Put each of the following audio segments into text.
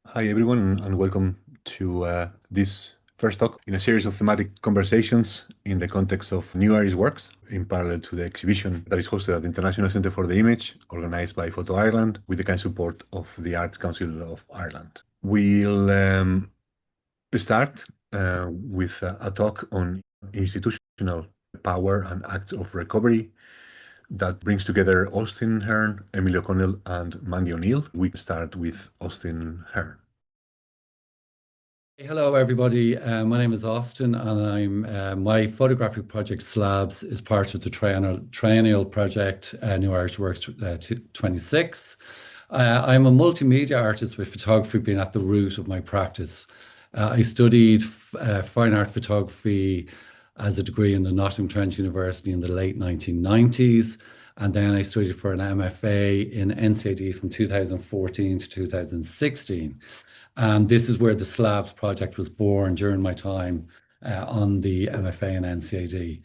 Hi, everyone, and welcome to this first talk in a series of thematic conversations in the context of New Irish works, in parallel to the exhibition that is hosted at the International Centre for the Image, organized by PhotoIreland, with the kind support of the Arts Council of Ireland. We'll start with a talk on institutional power and acts of recovery that brings together Austin Hearne, Emily O'Connell, and Mandy O'Neill. We start with Austin Hearne. Hello, everybody. My name is Austin, and my photographic project Slabs is part of the triennial project New Irish Works 26. I'm a multimedia artist with photography being at the root of my practice. I studied fine art photography as a degree in the Nottingham Trent University in the late 1990s. And then I studied for an MFA in NCAD from 2014 to 2016. And this is where the Slabs project was born during my time on the MFA and NCAD.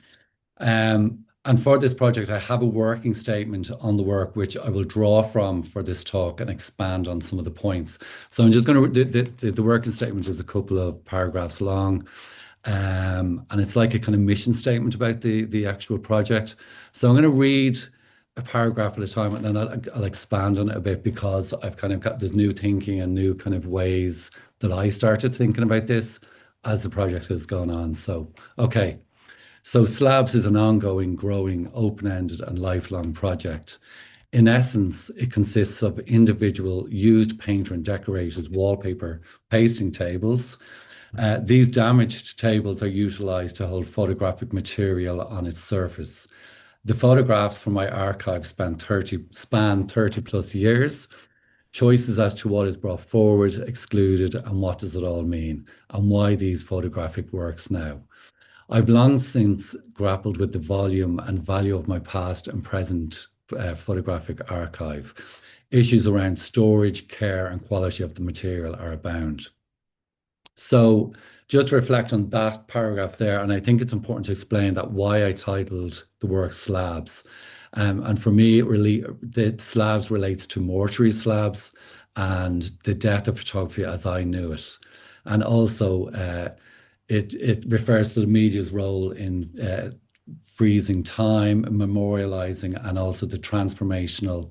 And for this project, I have a working statement on the work, which I will draw from for this talk and expand on some of the points. So I'm just going to, the working statement is a couple of paragraphs long. And it's like a kind of mission statement about the actual project. So I'm going to read a paragraph at a time, and then I'll expand on it a bit because I've kind of got this new thinking and new kind of ways that I started thinking about this as the project has gone on. So, okay. So Slabs is an ongoing, growing, open-ended and lifelong project. In essence, it consists of individual used painter and decorators wallpaper pasting tables. These damaged tables are utilized to hold photographic material on its surface. The photographs from my archive span 30 plus years. Choices as to what is brought forward, excluded, and what does it all mean, and why these photographic works now. I've long since grappled with the volume and value of my past and present photographic archive. Issues around storage, care, and quality of the material are abound. So just to reflect on that paragraph there, and I think it's important to explain that why I titled the work Slabs. And for me, the slabs relates to mortuary slabs and the death of photography as I knew it. And also, it refers to the media's role in freezing time, memorializing, and also the transformational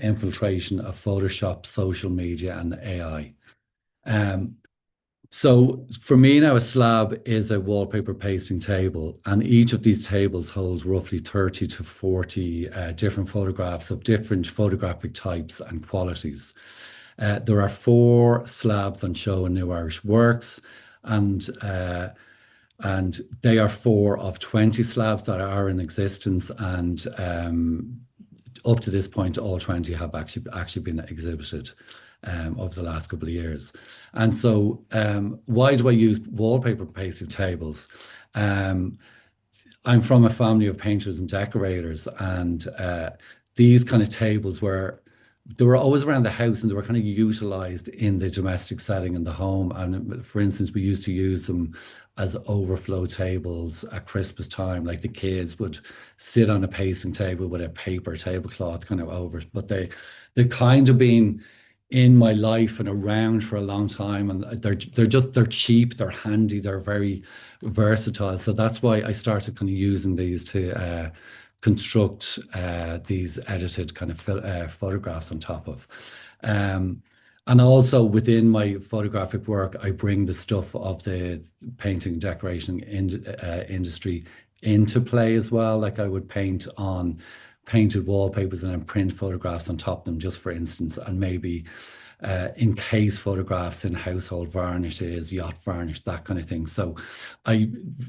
infiltration of Photoshop, social media, and AI. So for me now, a slab is a wallpaper pasting table, and each of these tables holds roughly 30 to 40 different photographs of different photographic types and qualities. There are 4 slabs on show in New Irish Works, and they are 4 of 20 slabs that are in existence, and up to this point, all 20 have actually been exhibited over the last couple of years. And so why do I use wallpaper pasting tables? I'm from a family of painters and decorators, and these kind of tables they were always around the house, and they were kind of utilized in the domestic setting in the home. And for instance, we used to use them as overflow tables at Christmas time. Like the kids would sit on a pasting table with a paper tablecloth kind of over it. But they kind of been in my life and around for a long time, and they're cheap, they're handy, they're very versatile. So that's why I started kind of using these to construct these edited kind of photographs on top of. And also within my photographic work, I bring the stuff of the painting and decorating industry into play as well. Like I would paint on painted wallpapers and then print photographs on top of them, just for instance, and maybe encase photographs in household varnishes, yacht varnish, that kind of thing. So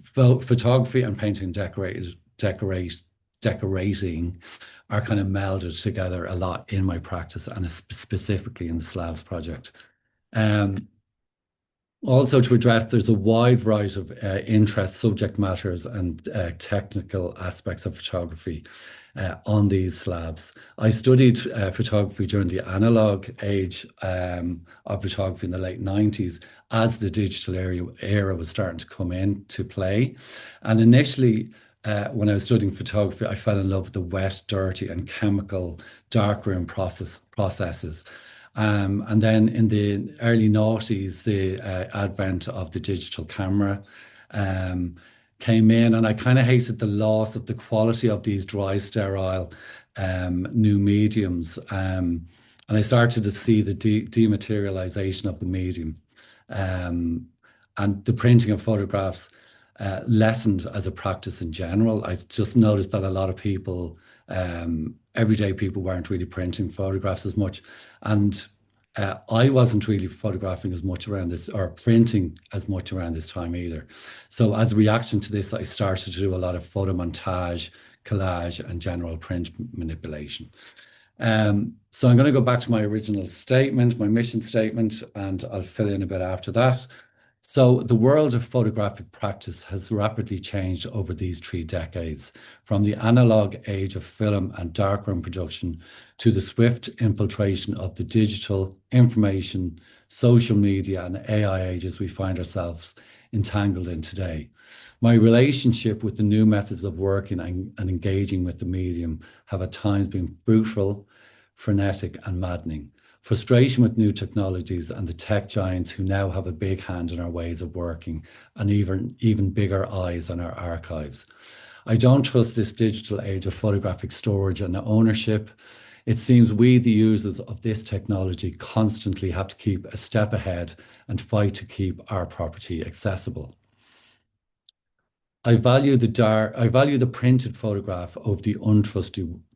photography and painting and decorating are kind of melded together a lot in my practice, and specifically in the Slabs project. Also to address, there's a wide variety of interest, subject matters, and technical aspects of photography on these slabs. I studied photography during the analog age of photography in the late 90s as the digital era was starting to come into play. And initially, when I was studying photography, I fell in love with the wet, dirty, and chemical darkroom processes. And then in the early noughties, the advent of the digital camera um, came in, and I kind of hated the loss of the quality of these dry, sterile new mediums. And I started to see the dematerialization of the medium. Um, and the printing of photographs lessened as a practice in general. I just noticed that a lot of people, everyday people, weren't really printing photographs as much. And I wasn't really photographing as much around this or printing as much around this time either. So, as a reaction to this, I started to do a lot of photo montage, collage, and general print manipulation. So I'm going to go back to my original statement, my mission statement, and I'll fill in a bit after that. So the world of photographic practice has rapidly changed over these 3 decades, from the analog age of film and darkroom production to the swift infiltration of the digital, information, social media, and AI ages we find ourselves entangled in today. My relationship with the new methods of working and engaging with the medium have at times been fruitful, frenetic, and maddening. Frustration with new technologies and the tech giants who now have a big hand in our ways of working and even bigger eyes on our archives. I don't trust this digital age of photographic storage and ownership. It seems we, the users of this technology, constantly have to keep a step ahead and fight to keep our property accessible. I value the printed photograph over the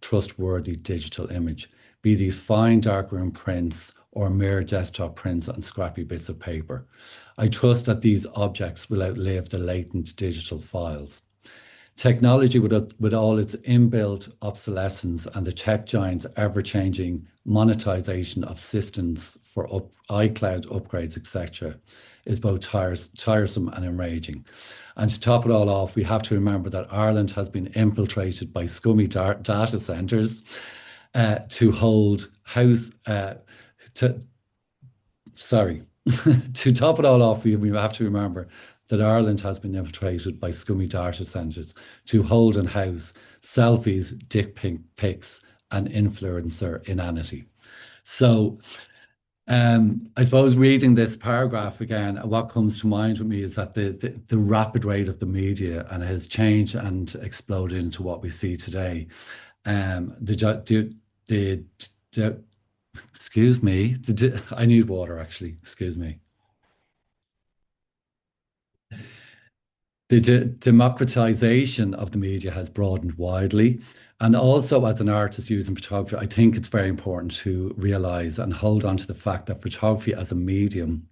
trustworthy digital image, be these fine darkroom prints or mere desktop prints on scrappy bits of paper. I trust that these objects will outlive the latent digital files. Technology, with all its inbuilt obsolescence and the tech giants' ever-changing monetization of systems for iCloud upgrades, etc., is both tiresome and enraging. And to top it all off, we have to remember that Ireland has been infiltrated by scummy data centres to hold house. Sorry. To top it all off, we have to remember that Ireland has been infiltrated by scummy data centres to hold and house selfies, dick pics, and influencer inanity. So, I suppose reading this paragraph again, what comes to mind with me is that the rapid rate of the media and it has changed and exploded into what we see today. The excuse me, I need water actually. Excuse me. The democratization of the media has broadened widely. And also, as an artist using photography, I think it's very important to realize and hold on to the fact that photography as a medium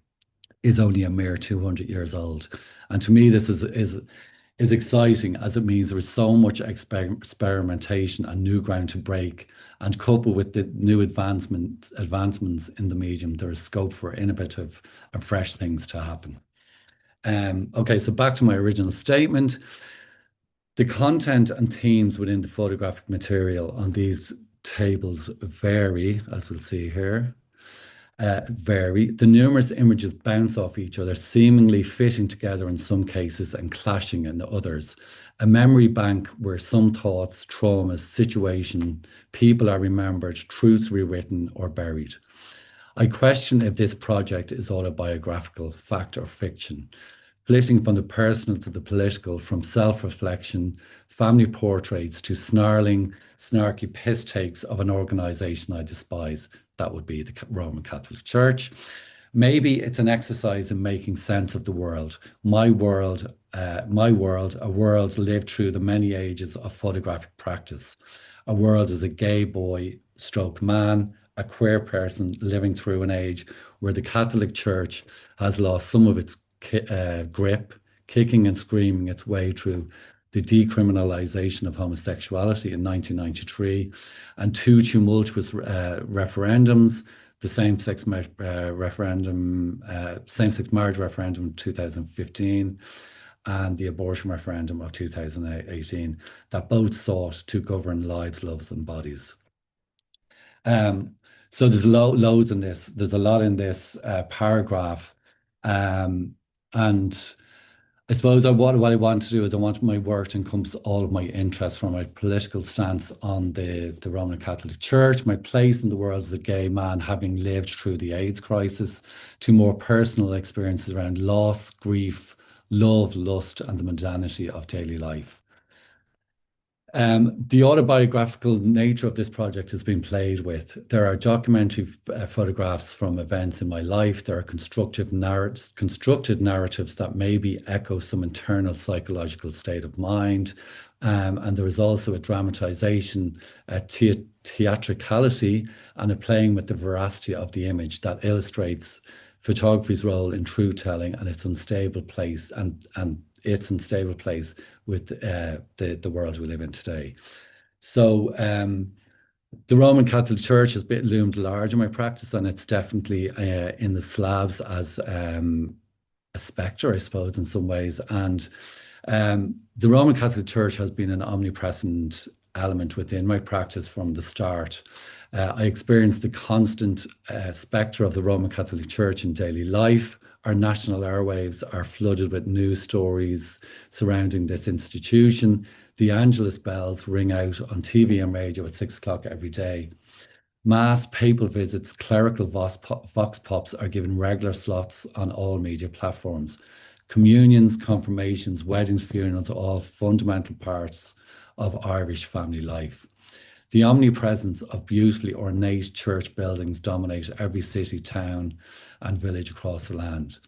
is only a mere 200 years old. And to me, this is exciting as it means there is so much experimentation and new ground to break. And coupled with the new advancements in the medium, there is scope for innovative and fresh things to happen. Okay, so back to my original statement. The content and themes within the photographic material on these tables vary, as we'll see here. Vary. The numerous images bounce off each other, seemingly fitting together in some cases and clashing in others. A memory bank where some thoughts, traumas, situation, people are remembered, truths rewritten or buried. I question if this project is autobiographical, fact or fiction, flitting from the personal to the political, from self-reflection, family portraits to snarling, snarky piss takes of an organisation I despise. That would be the Roman Catholic Church. Maybe it's an exercise in making sense of the world. My world, a world lived through the many ages of photographic practice. A world as a gay boy, stroke man, a queer person living through an age where the Catholic Church has lost some of its grip, kicking and screaming its way through the decriminalisation of homosexuality in 1993 and two tumultuous referendums, the same-sex referendum, same-sex marriage referendum in 2015 and the abortion referendum of 2018 that both sought to govern lives, loves and bodies. So there's loads in this. There's a lot in this paragraph. And I suppose what I want to do is I want my work to encompass all of my interests, from my political stance on the Roman Catholic Church, my place in the world as a gay man having lived through the AIDS crisis, to more personal experiences around loss, grief, love, lust, and the mundanity of daily life. The autobiographical nature of this project has been played with. There are documentary photographs from events in my life. There are constructed narratives that maybe echo some internal psychological state of mind. And there is also a dramatization, a theatricality, and a playing with the veracity of the image that illustrates photography's role in truth telling and its unstable place and its unstable place with the world we live in today. So the Roman Catholic Church has been loomed large in my practice, and it's definitely in the slabs as a spectre, I suppose, in some ways. And the Roman Catholic Church has been an omnipresent element within my practice from the start. I experienced the constant spectre of the Roman Catholic Church in daily life. Our national airwaves are flooded with news stories surrounding this institution. The Angelus bells ring out on TV and radio at 6 o'clock every day. Mass, papal visits, clerical vox pops are given regular slots on all media platforms. Communions, confirmations, weddings, funerals are all fundamental parts of Irish family life. The omnipresence of beautifully ornate church buildings dominates every city, town, and village across the land.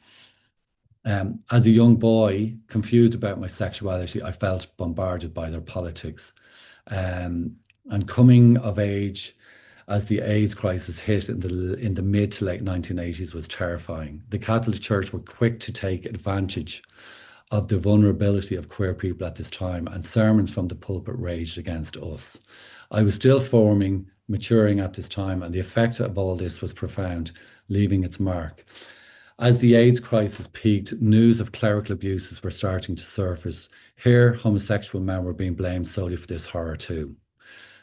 As a young boy, confused about my sexuality, I felt bombarded by their politics. And coming of age as the AIDS crisis hit in the mid to late 1980s was terrifying. The Catholic Church were quick to take advantage of the vulnerability of queer people at this time, and sermons from the pulpit raged against us. I was still forming, maturing at this time, and the effect of all this was profound, leaving its mark. As the AIDS crisis peaked, news of clerical abuses were starting to surface. Here, homosexual men were being blamed solely for this horror too.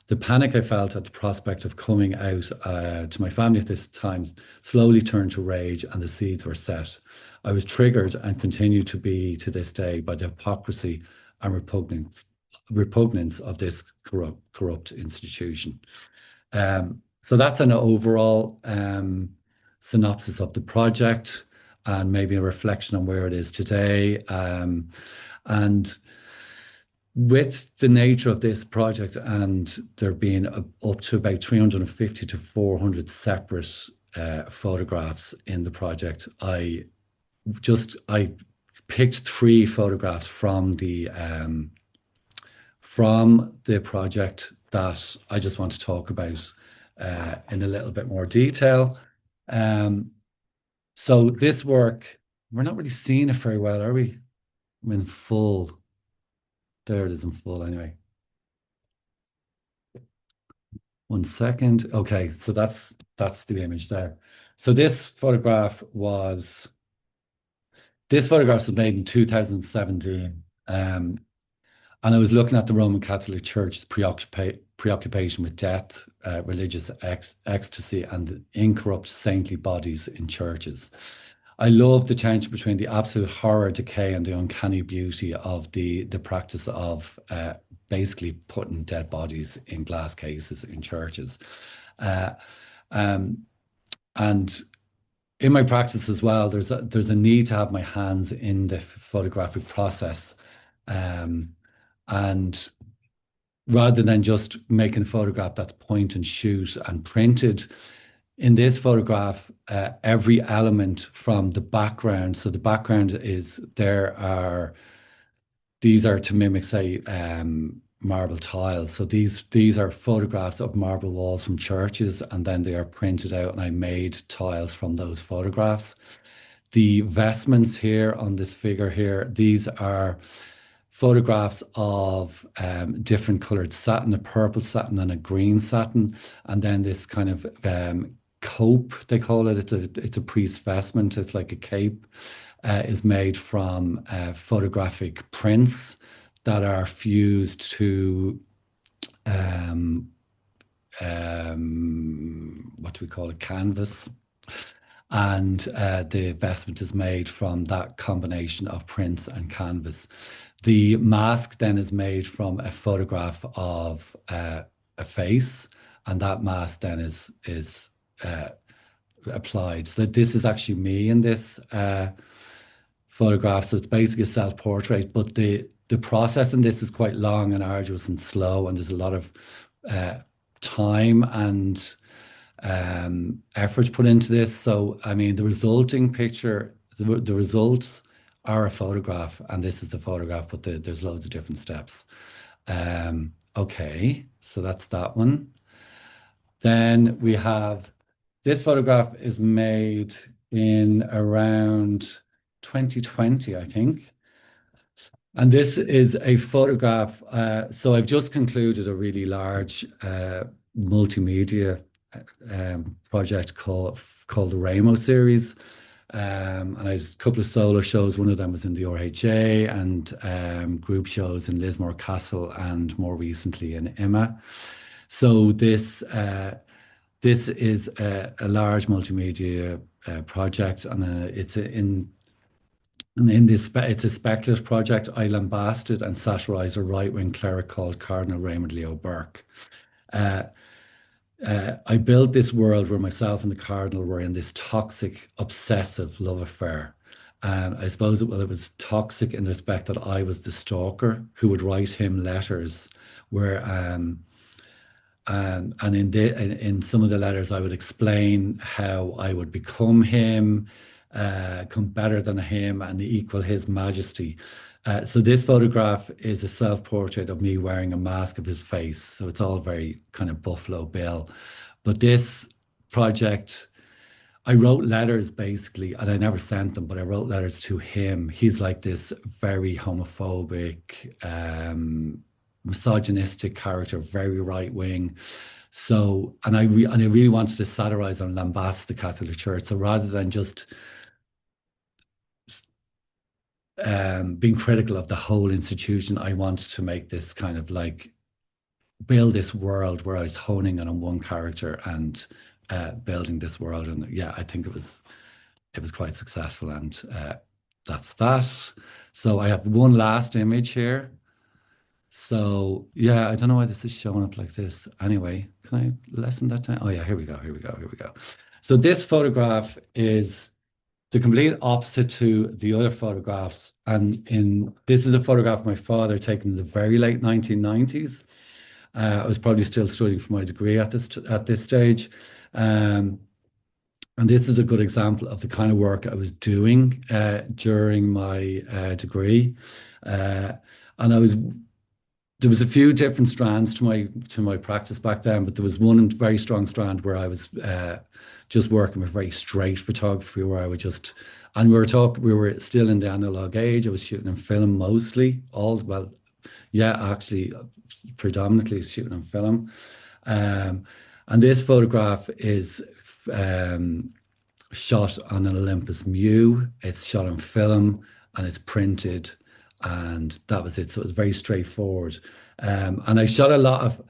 The panic I felt at the prospect of coming out to my family at this time slowly turned to rage, and the seeds were set. I was triggered, and continue to be to this day, by the hypocrisy and repugnance of this corrupt institution. So that's an overall synopsis of the project, and maybe a reflection on where it is today. And with the nature of this project, and there being up to about 350 to 400 separate photographs in the project, I picked 3 photographs from the project that I just want to talk about in a little bit more detail. So this work, we're not really seeing it very well, are we? I'm in full. There it is in full anyway. 1 second. Okay, so that's the image there. So this photograph was made in 2017. And I was looking at the Roman Catholic Church's preoccupation with death, religious ecstasy, and incorrupt saintly bodies in churches. I love the tension between the absolute horror, decay, and the uncanny beauty of the practice of basically putting dead bodies in glass cases in churches. And in my practice as well, there's a need to have my hands in the photographic process. And rather than just making a photograph that's point and shoot and printed, in this photograph, every element from the background, so the background is, these are to mimic, say, marble tiles. So these are photographs of marble walls from churches, and then they are printed out, and I made tiles from those photographs. The vestments here on this figure here, these are photographs of different colored satin, a purple satin and a green satin, and then this kind of cope, they call it. It's a priest's vestment. It's like a cape, is made from photographic prints that are fused to what do we call it, canvas. and the investment is made from that combination of prints and canvas. The mask then is made from a photograph of a face, and that mask then is applied. So this is actually me in this photograph. So it's basically a self-portrait, but the process in this is quite long and arduous and slow, and there's a lot of time and effort put into this. So, I mean, the resulting picture, the results are a photograph, and this is the photograph, but there's loads of different steps. Okay, so that's that one. Then we have this photograph is made in around 2020, I think. And this is a photograph. So I've just concluded a really large multimedia project called the Ramo series. And I just a couple of solo shows. One of them was in the RHA, and group shows in Lismore Castle, and more recently in Emma. So this is a large multimedia project, and in this, it's a speculative project. I lambasted and satirized a right-wing cleric called Cardinal Raymond Leo Burke. Uh, I built this world where myself and the Cardinal were in this toxic, obsessive love affair. And I suppose it was toxic in the respect that I was the stalker who would write him letters where and in some of the letters, I would explain how I would become him, come better than him, and equal his majesty. So this photograph is a self-portrait of me wearing a mask of his face. So it's all very kind of Buffalo Bill. But this project, I wrote letters basically, and I never sent them, but I wrote letters to him. He's like this very homophobic, misogynistic character, very right wing. So, and I really wanted to satirize and lambast the Catholic Church. So rather than just being critical of the whole institution, I wanted to make this kind of like build this world where I was honing in on one character and building this world. And yeah, I think it was quite successful, and that's that. So I have one last image here. So yeah, I don't know why this is showing up like this. Anyway, can I lessen that down? Oh yeah, here we go, here we go, here we go. So this photograph is the complete opposite to the other photographs. And this is a photograph of my father taken in the very late 1990s. I was probably still studying for my degree at this stage. And this is a good example of the kind of work I was doing during my degree. And there was a few different strands to my practice back then, but there was one very strong strand where I was just working with very straight photography, where I would just, and we were still in the analog age. I was shooting in film mostly, actually predominantly shooting in film. And this photograph is shot on an Olympus Mu. It's shot on film and it's printed, and that was it. So it was very straightforward. And I shot a lot of,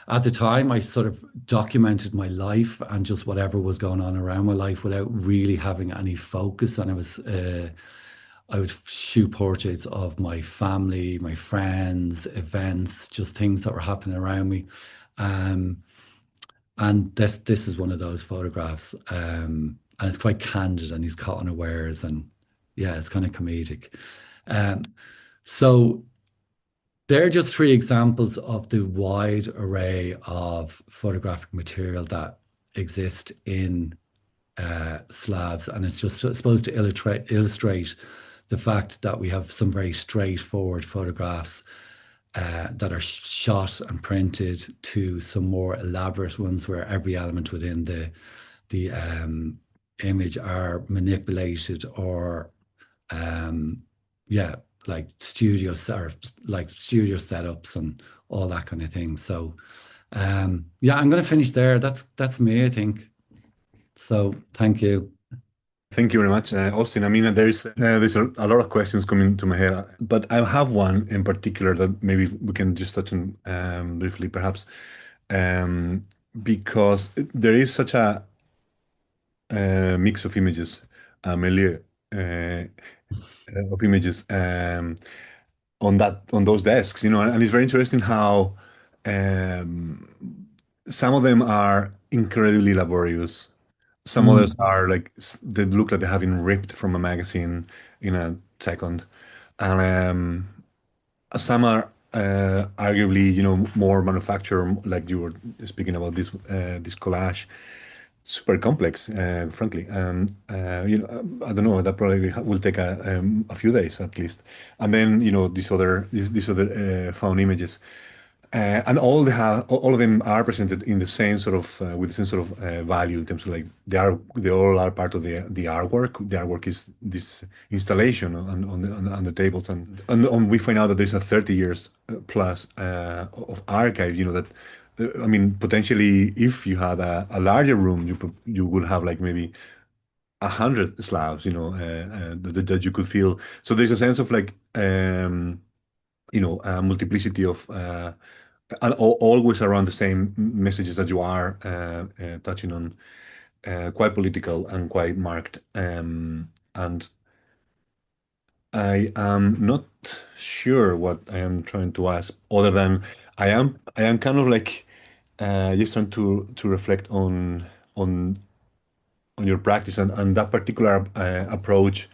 at the time, I sort of documented my life and just whatever was going on around my life without really having any focus. And I would shoot portraits of my family, my friends, events, just things that were happening around me. And this is one of those photographs. And it's quite candid, and he's caught unawares, and yeah, it's kind of comedic. So they're just three examples of the wide array of photographic material that exist in slabs, and it's just supposed to illustrate the fact that we have some very straightforward photographs that are shot and printed, to some more elaborate ones where every element within the image are manipulated, or like studio setups and all that kind of thing. So yeah, I'm going to finish there. That's me, I think. So thank you. Thank you very much, Austin. I mean, there's a lot of questions coming to my head, but I have one in particular that maybe we can just touch on briefly, perhaps, because there is such a mix of images, a milieu of images on those desks, and it's very interesting how um, some of them are incredibly laborious. Some others Mm, are like they look like they have been ripped from a magazine in a second, and some are arguably, more manufactured, like you were speaking about this collage, super complex, frankly. I don't know. That probably will take a few days at least, and then these other found images. And all of them are presented in the same sort of with the same sort of value in terms of like they all are part of the artwork. The artwork is this installation on the tables, and we find out that there's a 30 years plus of archive. That I mean, potentially, if you had a larger room, you would have like maybe 100 slabs. That you could feel. So there's a sense of like a multiplicity of and always around the same messages that you are touching on, quite political and quite marked. And I am not sure what I am trying to ask, other than I am kind of like just trying to reflect on on your practice and that particular approach.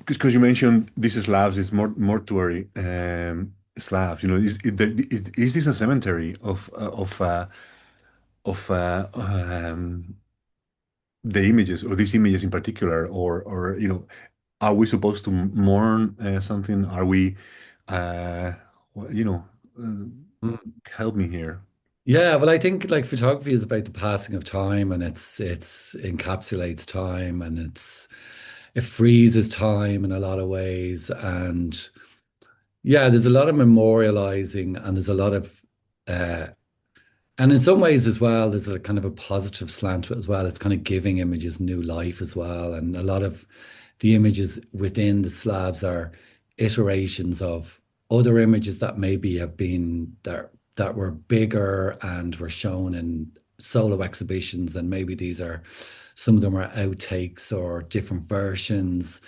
Because you mentioned these slabs is mortuary slabs. Is this a cemetery of the images, or these images in particular, or are we supposed to mourn something? Are we, uh, well, uh, mm. help me here. Yeah, well, I think like photography is about the passing of time, and it's encapsulates time, and it freezes time in a lot of ways. And yeah, there's a lot of memorializing, and there's a lot of uh, and in some ways as well, there's a kind of a positive slant to it as well. It's kind of giving images new life as well. And a lot of the images within the slabs are iterations of other images that maybe have been that were bigger and were shown in solo exhibitions. And maybe these are some of them are outtakes or different versions.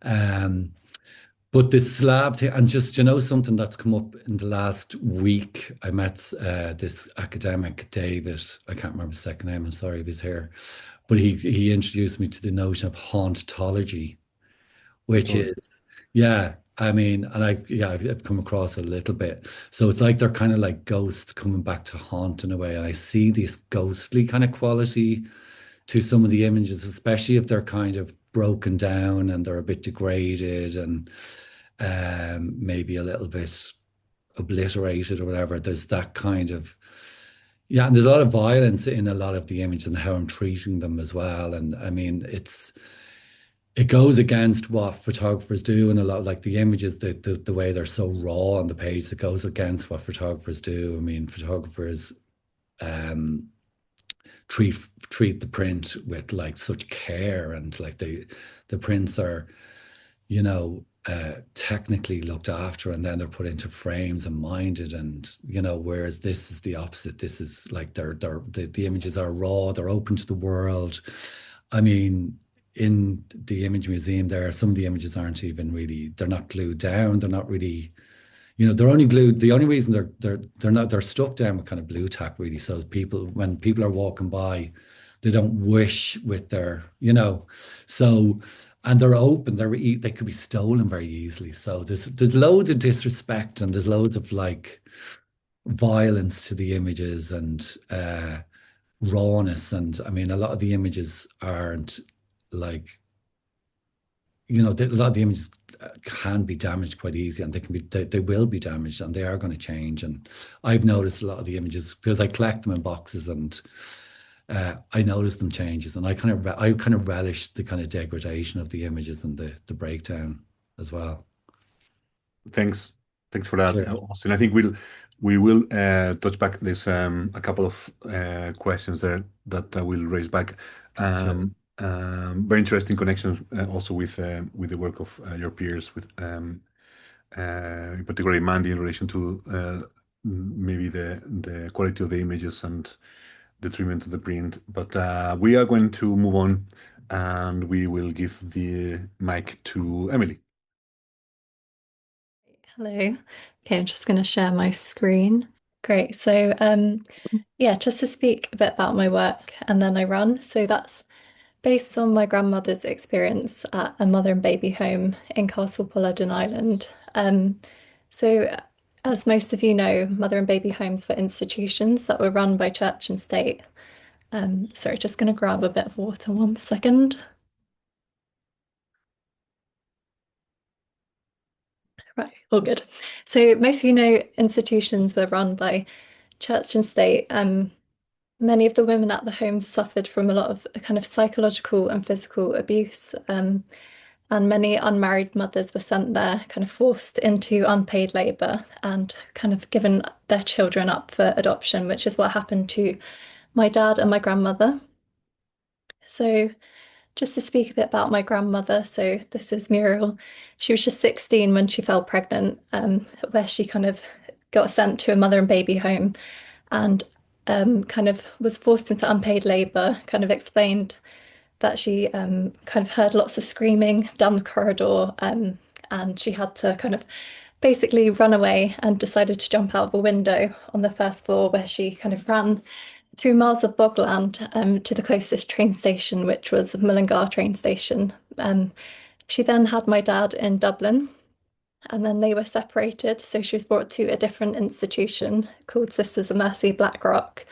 Um, but the slab thing, and just something that's come up in the last week. I met this academic, David. I can't remember his second name. I'm sorry if he's here, but he introduced me to the notion of hauntology, which Oh, is yeah. I mean, and I've come across a little bit. So it's like they're kind of like ghosts coming back to haunt in a way, and I see this ghostly kind of quality to some of the images, especially if they're kind of broken down and they're a bit degraded and maybe a little bit obliterated or whatever. There's that kind of yeah, and there's a lot of violence in a lot of the images and how I'm treating them as well. And I mean, it goes against what photographers do, and a lot like the images, the way they're so raw on the page, it goes against what photographers do. I mean, photographers um treat treat the print with like such care, and like the prints are technically looked after, and then they're put into frames and minded, and whereas this is the opposite. This is like the images are raw, they're open to the world. I mean, in the image museum there, some of the images aren't even really, they're not glued down, they're not really, they're only glued. The only reason they're stuck down with kind of blue tack really. So people, when people are walking by, they don't wish with so, and they're open. They could be stolen very easily. So there's loads of disrespect, and there's loads of like violence to the images, and rawness. And I mean, a lot of the images aren't like a lot of the images can be damaged quite easy, and they will be damaged, and they are going to change. And I've noticed a lot of the images because I collect them in boxes, and I noticed them changes, and I kind of relish the kind of degradation of the images and the breakdown as well. thanks. Thanks for that, Cheers. Austin. I think we will touch back. There's a couple of questions there that I will raise back. Cheers. Very interesting connections also with the work of your peers, with in particular Mandy, in relation to maybe the quality of the images and the treatment of the print. But we are going to move on and we will give the mic to Emily. Hello. Okay, I'm just going to share my screen. Great. So, yeah, just to speak a bit about my work and then I run. So that's based on my grandmother's experience at a mother and baby home in Castle Pullard in Ireland. So, as most of you know, mother and baby homes were institutions that were run by church and state. Sorry, just going to grab a bit of water 1 second. Right, all good. So most of you know institutions were run by church and state. Many of the women at the home suffered from a lot of kind of psychological and physical abuse. And many unmarried mothers were sent there, kind of forced into unpaid labour and kind of given their children up for adoption, which is what happened to my dad and my grandmother. So just to speak a bit about my grandmother, so this is Muriel. She was just 16 when she fell pregnant, where she kind of got sent to a mother and baby home and kind of was forced into unpaid labour, kind of explained that she kind of heard lots of screaming down the corridor and she had to kind of basically run away and decided to jump out of a window on the first floor where she kind of ran through miles of bogland to the closest train station, which was Mullingar train station. She then had my dad in Dublin and then they were separated. So she was brought to a different institution called Sisters of Mercy Blackrock.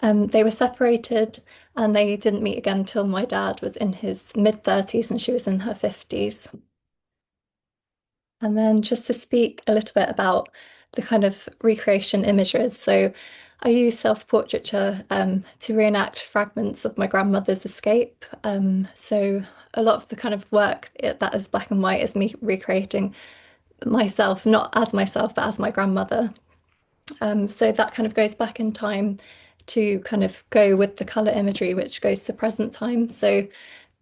They were separated and they didn't meet again until my dad was in his mid-30s and she was in her 50s. And then just to speak a little bit about the kind of recreation images. So I use self-portraiture to reenact fragments of my grandmother's escape. So a lot of the kind of work that is black and white is me recreating myself, not as myself, but as my grandmother. So that kind of goes back in time to kind of go with the colour imagery, which goes to present time. So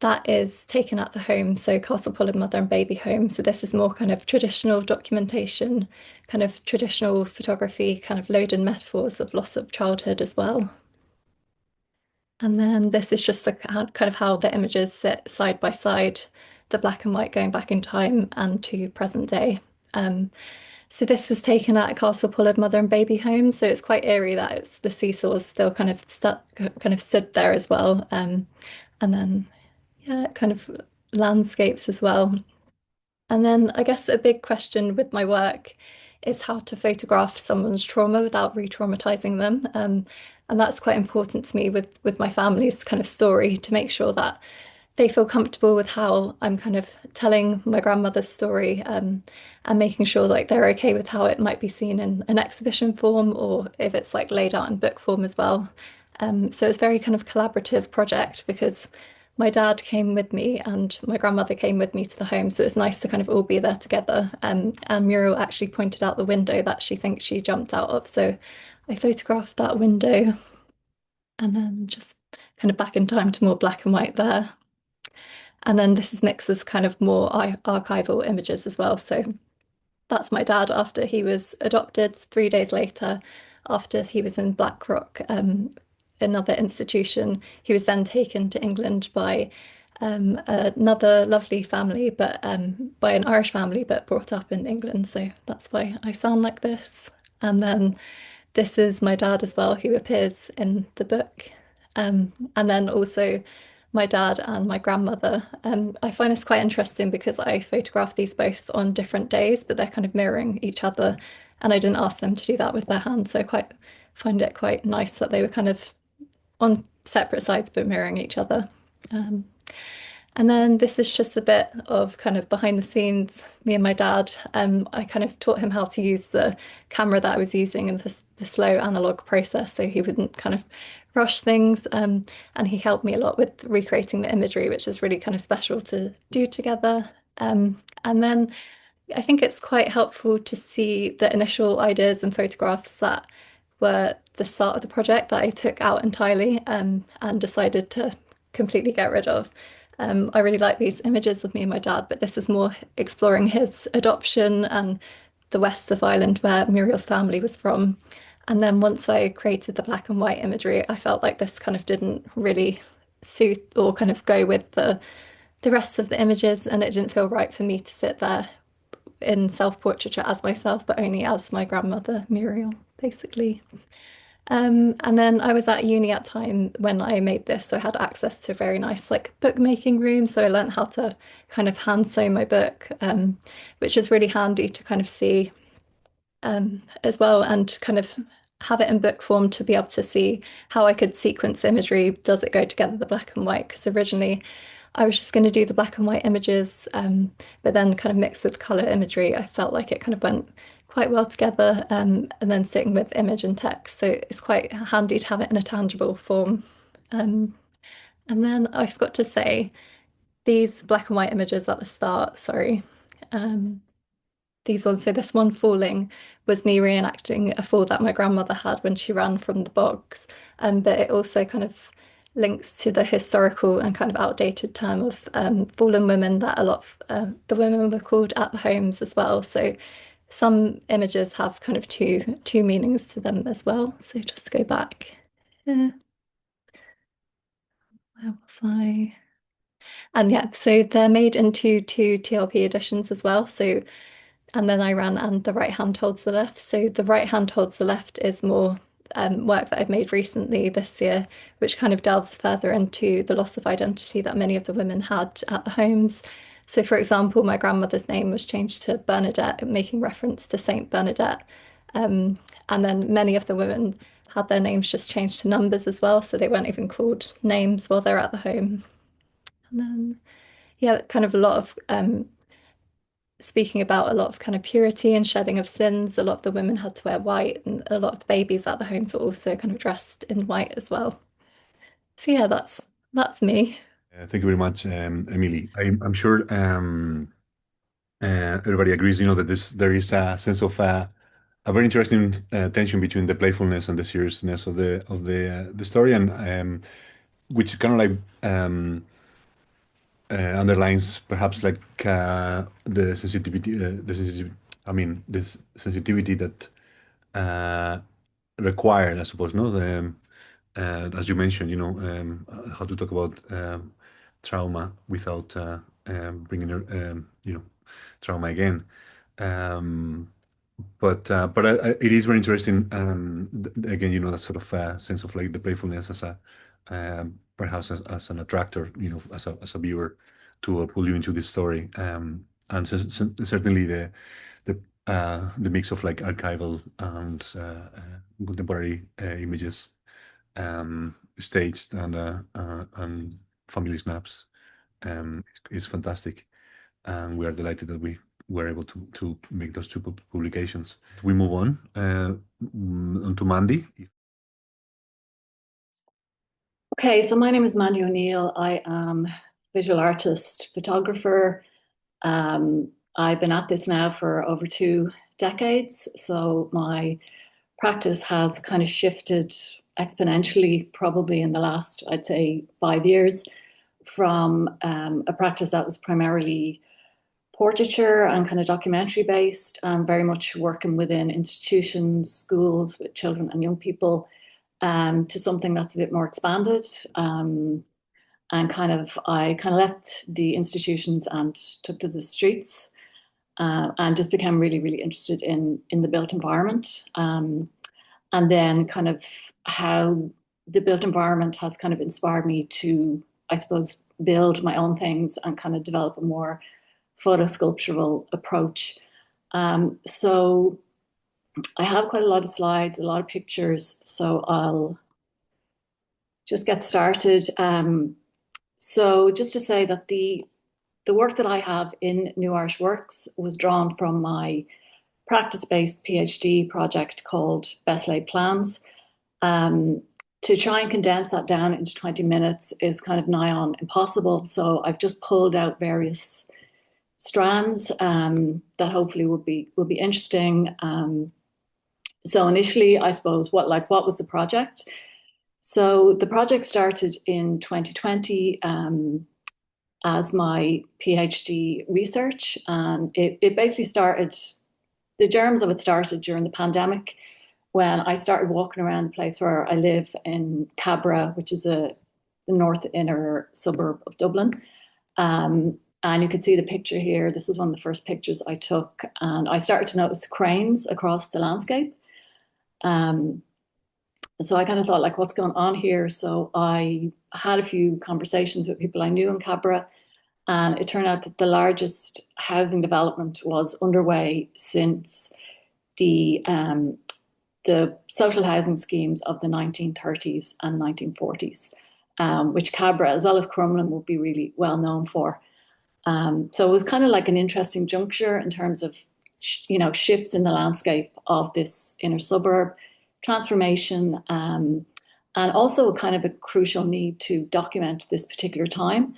that is taken at the home, so Castle Pullard Mother and Baby Home. So this is more kind of traditional documentation, kind of traditional photography, kind of loaded metaphors of loss of childhood as well. And then this is just the kind of how the images sit side by side, the black and white going back in time and to present day. So this was taken at Castle Pullard Mother and Baby Home. So it's quite eerie that it's the seesaws still kind of stuck, kind of stood there as well. And then, yeah, kind of landscapes as well. And then I guess a big question with my work is how to photograph someone's trauma without re-traumatizing them. And that's quite important to me with my family's kind of story to make sure that they feel comfortable with how I'm kind of telling my grandmother's story and making sure like they're okay with how it might be seen in an exhibition form or if it's like laid out in book form as well. So it's very kind of collaborative project because my dad came with me and my grandmother came with me to the home. So it's nice to kind of all be there together. And Muriel actually pointed out the window that she thinks she jumped out of. So I photographed that window and then just kind of back in time to more black and white there. And then this is mixed with kind of more archival images as well. So that's my dad after he was adopted 3 days later, after he was in Blackrock, another institution. He was then taken to England by another lovely family, but by an Irish family, but brought up in England. So that's why I sound like this. And then this is my dad as well, who appears in the book. And then also my dad and my grandmother. I find this quite interesting because I photographed these both on different days, but they're kind of mirroring each other. And I didn't ask them to do that with their hands. So I quite find it quite nice that they were kind of on separate sides, but mirroring each other. And then this is just a bit of kind of behind the scenes, me and my dad. I kind of taught him how to use the camera that I was using and the slow analog process so he wouldn't kind of rush things. And he helped me a lot with recreating the imagery, which is really kind of special to do together. And then I think it's quite helpful to see the initial ideas and photographs that were the start of the project that I took out entirely and decided to completely get rid of. I really like these images of me and my dad, but this is more exploring his adoption and the west of Ireland where Muriel's family was from. And then once I created the black and white imagery, I felt like this kind of didn't really suit or kind of go with the rest of the images, and it didn't feel right for me to sit there in self-portraiture as myself, but only as my grandmother, Muriel, basically. And then I was at uni at time when I made this, so I had access to a very nice like bookmaking room. So I learned how to kind of hand sew my book, which is really handy to kind of see as well, and kind of have it in book form to be able to see how I could sequence imagery. Does it go together, the black and white? Because originally I was just going to do the black and white images, but then kind of mixed with color imagery, I felt like it kind of went quite well together, and then sitting with image and text. So it's quite handy to have it in a tangible form. And then I forgot to say these black and white images at the start, sorry. These ones, so this one falling was me reenacting a fall that my grandmother had when she ran from the bogs. But it also kind of links to the historical and kind of outdated term of fallen women that a lot of the women were called at the homes as well. So some images have kind of two meanings to them as well. So just go back. Yeah. Where was I? And yeah, so they're made into two TLP editions as well. So and then I ran and the right hand holds the left. So the right hand holds the left is more work that I've made recently this year, which kind of delves further into the loss of identity that many of the women had at the homes. So, for example, my grandmother's name was changed to Bernadette, making reference to Saint Bernadette. And then many of the women had their names just changed to numbers as well, so they weren't even called names while they're at the home. And then, yeah, kind of a lot of speaking about a lot of kind of purity and shedding of sins. A lot of the women had to wear white, and a lot of the babies at the homes were also kind of dressed in white as well. So yeah, that's me. Thank you very much, Emily. I'm sure everybody agrees, that there is a sense of a very interesting tension between the playfulness and the seriousness of the story, and which kind of like underlines perhaps like the sensitivity, I mean, this sensitivity that required, I suppose, no, as you mentioned, how to talk about trauma without bringing trauma again. Um, but it is very interesting. Again, that sort of sense of like the playfulness as a perhaps as an attractor, as a viewer to pull you into this story. And certainly the mix of like archival and contemporary images staged and family snaps is fantastic, and we are delighted that we were able to make those two publications. We move on to Mandy. Okay, so my name is Mandy O'Neill. I am visual artist, photographer. I've been at this now for over 2 decades, so my practice has kind of shifted exponentially, probably in the last, I'd say, 5 years, from a practice that was primarily portraiture and kind of documentary based, very much working within institutions, schools with children and young people, to something that's a bit more expanded. And I kind of left the institutions and took to the streets, and just became really, really interested in the built environment. And then kind of how the built environment has kind of inspired me to, I suppose, build my own things and kind of develop a more photo sculptural approach. So I have quite a lot of slides, a lot of pictures, so I'll just get started. So just to say that the work that I have in New Irish Works was drawn from my practice-based PhD project called Best Laid Plans. To try and condense that down into 20 minutes is kind of nigh on impossible. So I've just pulled out various strands that hopefully will be interesting. So initially, I suppose, what was the project? So the project started in 2020 as my PhD research, and it basically started. The germs of it started during the pandemic, when I started walking around the place where I live in Cabra, which is the north inner suburb of Dublin. And you can see the picture here. This is one of the first pictures I took, and I started to notice cranes across the landscape. So I kind of thought, like, what's going on here? So I had a few conversations with people I knew in Cabra, and it turned out that the largest housing development was underway since the social housing schemes of the 1930s and 1940s, which Cabra, as well as Crumlin, would be really well known for. So it was kind of like an interesting juncture in terms of, shifts in the landscape of this inner suburb, transformation, and also a kind of a crucial need to document this particular time.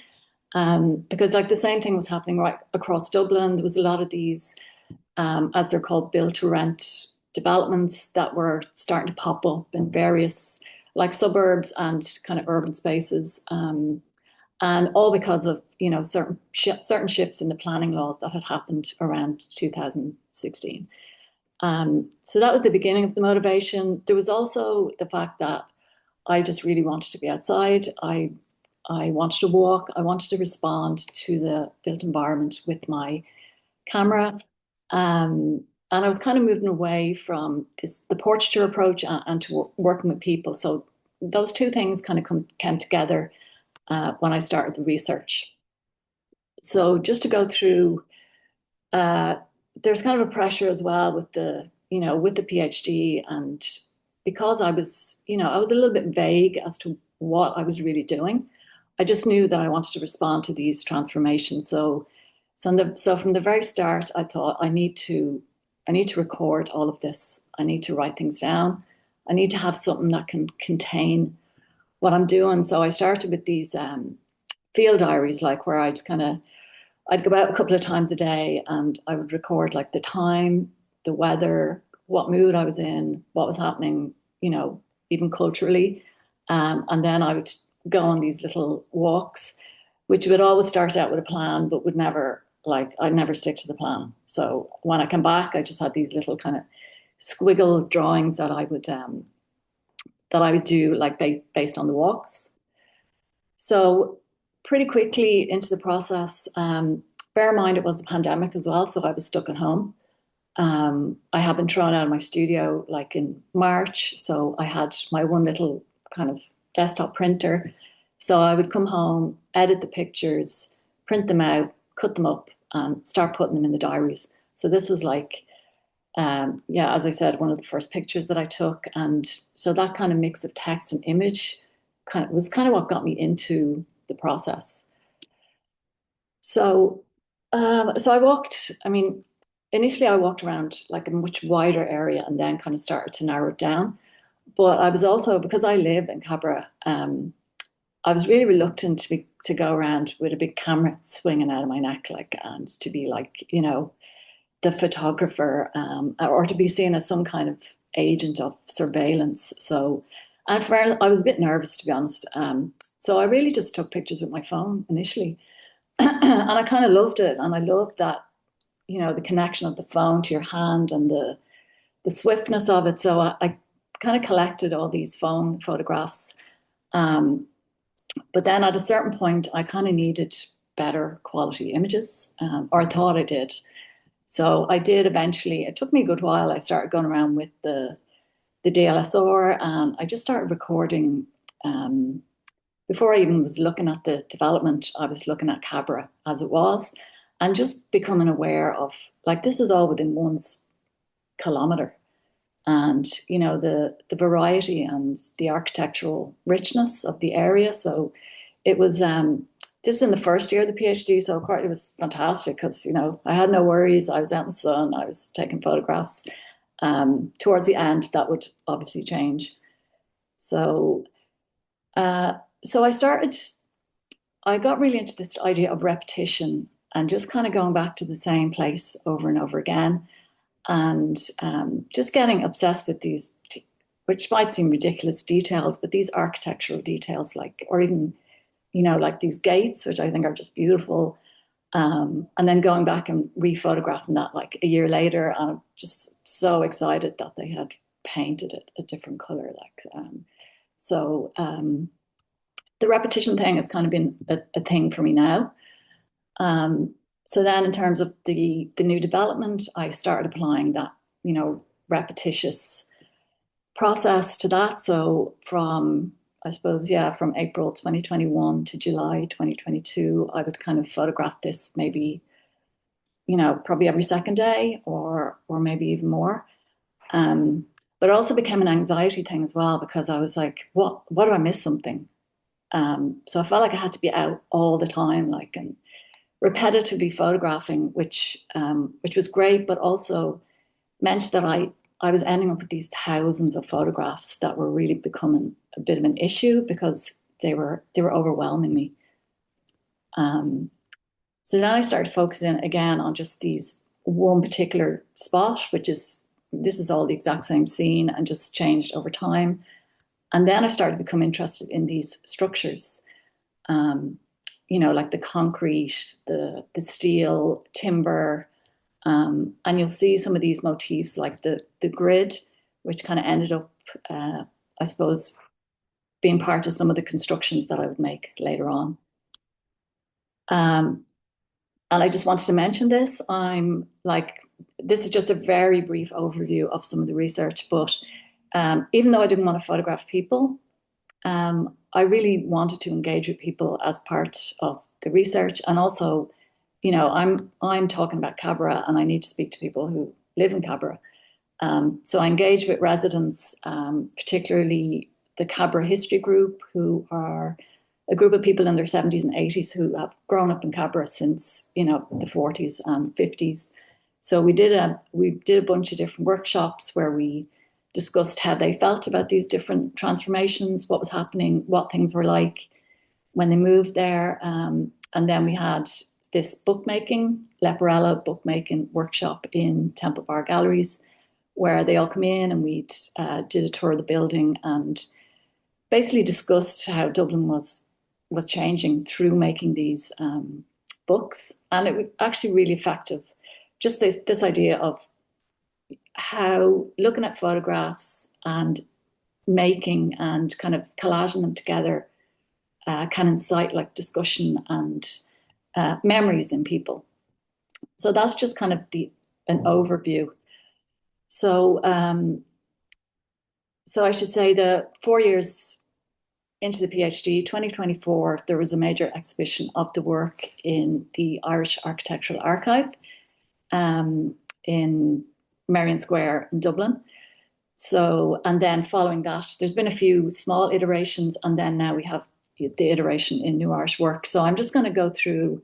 Because like the same thing was happening right across Dublin. There was a lot of these, as they're called, build to rent developments that were starting to pop up in various like suburbs and kind of urban spaces. And all because of, certain shifts in the planning laws that had happened around 2016. So that was the beginning of the motivation. There was also the fact that I just really wanted to be outside. I wanted to walk. I wanted to respond to the built environment with my camera. And I was kind of moving away from the portraiture approach and to working with people. So those two things kind of came together when I started the research. So just to go through, there's kind of a pressure as well with the PhD, and because I was a little bit vague as to what I was really doing. I just knew that I wanted to respond to these transformations. So from the very start, I thought I need to record all of this. I need to write things down. I need to have something that can contain what I'm doing. So I started with these field diaries, like where I'd go out a couple of times a day and I would record like the time, the weather, what mood I was in, what was happening, even culturally. And then I would go on these little walks, which would always start out with a plan, but I'd never stick to the plan. So when I come back, I just had these little kind of squiggle drawings that I would do like based on the walks. So pretty quickly into the process, bear in mind it was the pandemic as well, so I was stuck at home. I had been thrown out of my studio like in March, so I had my one little kind of desktop printer. So I would come home, edit the pictures, print them out, cut them up, and start putting them in the diaries. So this was like, as I said, one of the first pictures that I took. And so that kind of mix of text and image was kind of what got me into the process. So initially I walked around like a much wider area and then kind of started to narrow it down. But I was also, because I live in Cabra, I was really reluctant to go around with a big camera swinging out of my neck, and to be like, the photographer, or to be seen as some kind of agent of surveillance. So, I was a bit nervous, to be honest. So I really just took pictures with my phone initially, and I kind of loved it. And I loved that, the connection of the phone to your hand and the swiftness of it. So I kind of collected all these phone photographs. But then at a certain point, I kind of needed better quality images, or I thought I did. So I did eventually. It took me a good while. I started going around with the DLSR, and I just started recording. Before I even was looking at the development, I was looking at Cabra as it was, and just becoming aware of, like, this is all within 1 kilometre. And, the variety and the architectural richness of the area. So it was, this was in the first year of the PhD, so it was fantastic because, I had no worries. I was out in the sun. I was taking photographs. Towards the end, that would obviously change. So I got really into this idea of repetition and just kind of going back to the same place over and over again. And just getting obsessed with these, which might seem ridiculous details, but these architectural details, or even, like these gates, which I think are just beautiful. And then going back and re-photographing that like a year later, and I'm just so excited that they had painted it a different color. The repetition thing has kind of been a thing for me now. So then in terms of the new development, I started applying that, repetitious process to that. So from April 2021 to July 2022, I would kind of photograph this maybe, probably every second day or maybe even more. But it also became an anxiety thing as well, because I was like, what do I miss something? So I felt like I had to be out all the time, and repetitively photographing, which was great, but also meant that I was ending up with these thousands of photographs that were really becoming a bit of an issue because they were overwhelming me. So then I started focusing again on just these one particular spot, this is all the exact same scene and just changed over time. And then I started to become interested in these structures, like the concrete, the steel, timber, and you'll see some of these motifs like the grid, which kind of ended up, I suppose, being part of some of the constructions that I would make later on. And I just wanted to mention this. This is just a very brief overview of some of the research, but even though I didn't want to photograph people, I really wanted to engage with people as part of the research. And also, I'm talking about Cabra, and I need to speak to people who live in Cabra. So I engaged with residents, particularly the Cabra History Group, who are a group of people in their 70s and 80s who have grown up in Cabra since, the 40s and 50s. So we did a bunch of different workshops where we discussed how they felt about these different transformations, what was happening, what things were like when they moved there. And then we had this Leporella bookmaking workshop in Temple Bar Galleries, where they all come in and we did a tour of the building and basically discussed how Dublin was changing through making these books. And it was actually really effective. Just this idea of how looking at photographs and making and kind of collaging them together can incite discussion and memories in people. So that's just kind of an overview. So I should say the 4 years into the PhD, 2024, there was a major exhibition of the work in the Irish Architectural Archive in Merrion Square in Dublin. So, and then following that, there's been a few small iterations, and then now we have the iteration in New Irish Work. So I'm just going to go through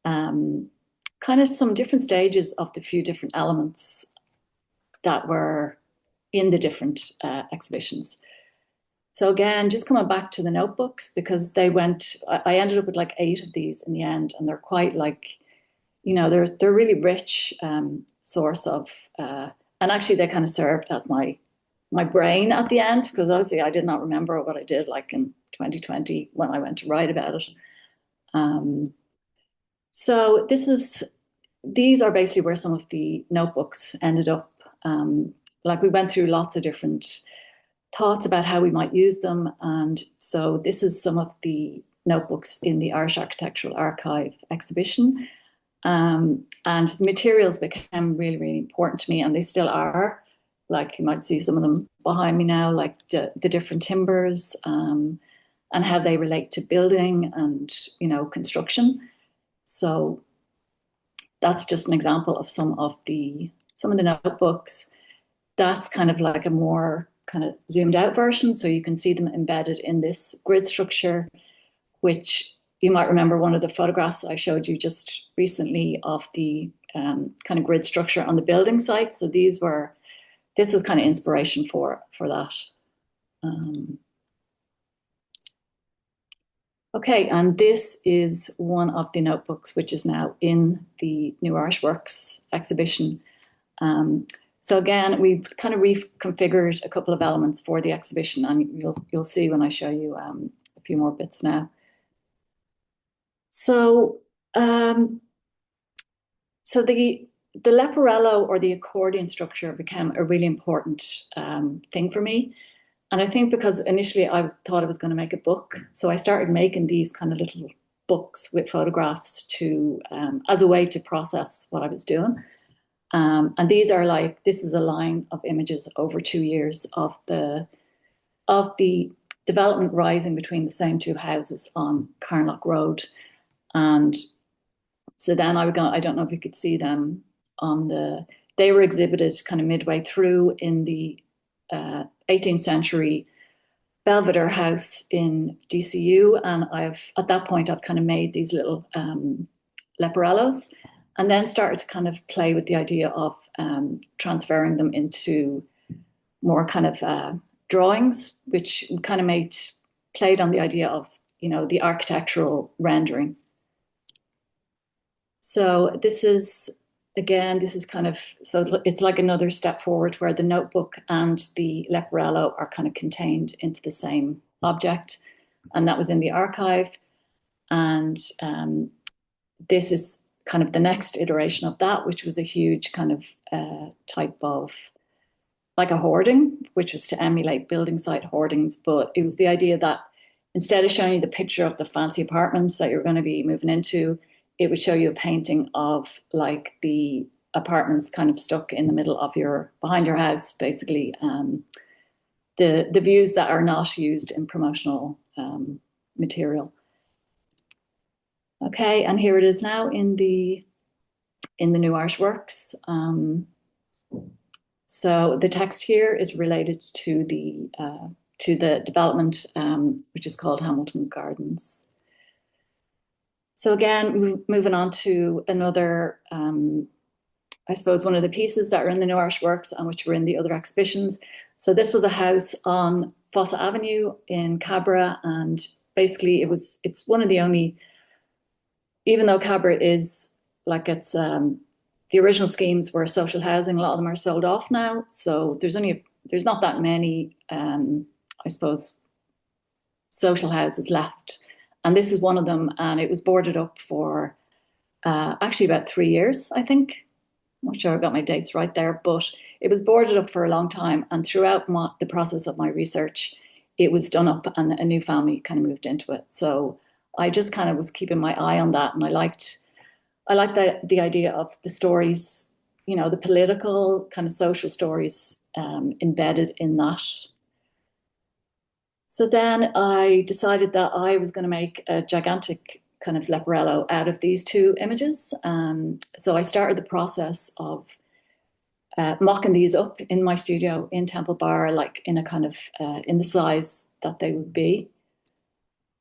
kind of some different stages of the few different elements that were in the different exhibitions. So again, just coming back to the notebooks, because I ended up with 8 of these in the end, and they're quite they're really rich source of, and actually they kind of served as my brain at the end, because obviously I did not remember what I did in 2020 when I went to write about it. So these are basically where some of the notebooks ended up. We went through lots of different thoughts about how we might use them. And so this is some of the notebooks in the Irish Architectural Archive exhibition. And the materials became really, really important to me, and they still are. You might see some of them behind me now, the different timbers and how they relate to building and, construction. So that's just an example of some of the notebooks. That's kind of a more kind of zoomed out version. So you can see them embedded in this grid structure, which you might remember one of the photographs I showed you just recently of the kind of grid structure on the building site. So this is kind of inspiration for that. Okay, and this is one of the notebooks which is now in the New Irish Works exhibition. So again, we've kind of reconfigured a couple of elements for the exhibition, and you'll see when I show you a few more bits now. So, the the leporello or the accordion structure became a really important thing for me. And I think because initially I thought I was going to make a book. So I started making these kind of little books with photographs to as a way to process what I was doing. And these are like, this is a line of images over 2 years of the development rising between the same two houses on Carnlough Road. And so then I don't know if you could see them they were exhibited kind of midway through in the 18th century Belvedere House in DCU. And at that point, I've kind of made these little leporellos and then started to kind of play with the idea of transferring them into more kind of drawings, which kind of played on the idea of, the architectural rendering. So this is kind of, so it's like another step forward where the notebook and the leporello are kind of contained into the same object. And that was in the archive. And this is kind of the next iteration of that, which was a huge kind of type of like a hoarding, which was to emulate building site hoardings. But it was the idea that instead of showing you the picture of the fancy apartments that you're going to be moving into, it would show you a painting of like the apartments kind of stuck in the middle of behind your house, basically. The views that are not used in promotional material. Okay, and here it is now in the New Irish Works. So the text here is related to the development, which is called Hamilton Gardens. So again, moving on to another, I suppose, one of the pieces that are in the New Irish Works and which were in the other exhibitions. So this was a house on Fossa Avenue in Cabra, and basically it's one of the only, even though Cabra is like it's the original schemes were social housing, a lot of them are sold off now. So there's not that many, I suppose, social houses left. And this is one of them, and it was boarded up for actually about 3 years, I think. I'm not sure I got my dates right there, but it was boarded up for a long time. And throughout the process of my research, it was done up and a new family kind of moved into it. So I just kind of was keeping my eye on that. And I liked the idea of the stories, the political kind of social stories embedded in that. So then I decided that I was going to make a gigantic kind of leporello out of these two images. So I started the process of mocking these up in my studio in Temple Bar, like in a kind of, in the size that they would be.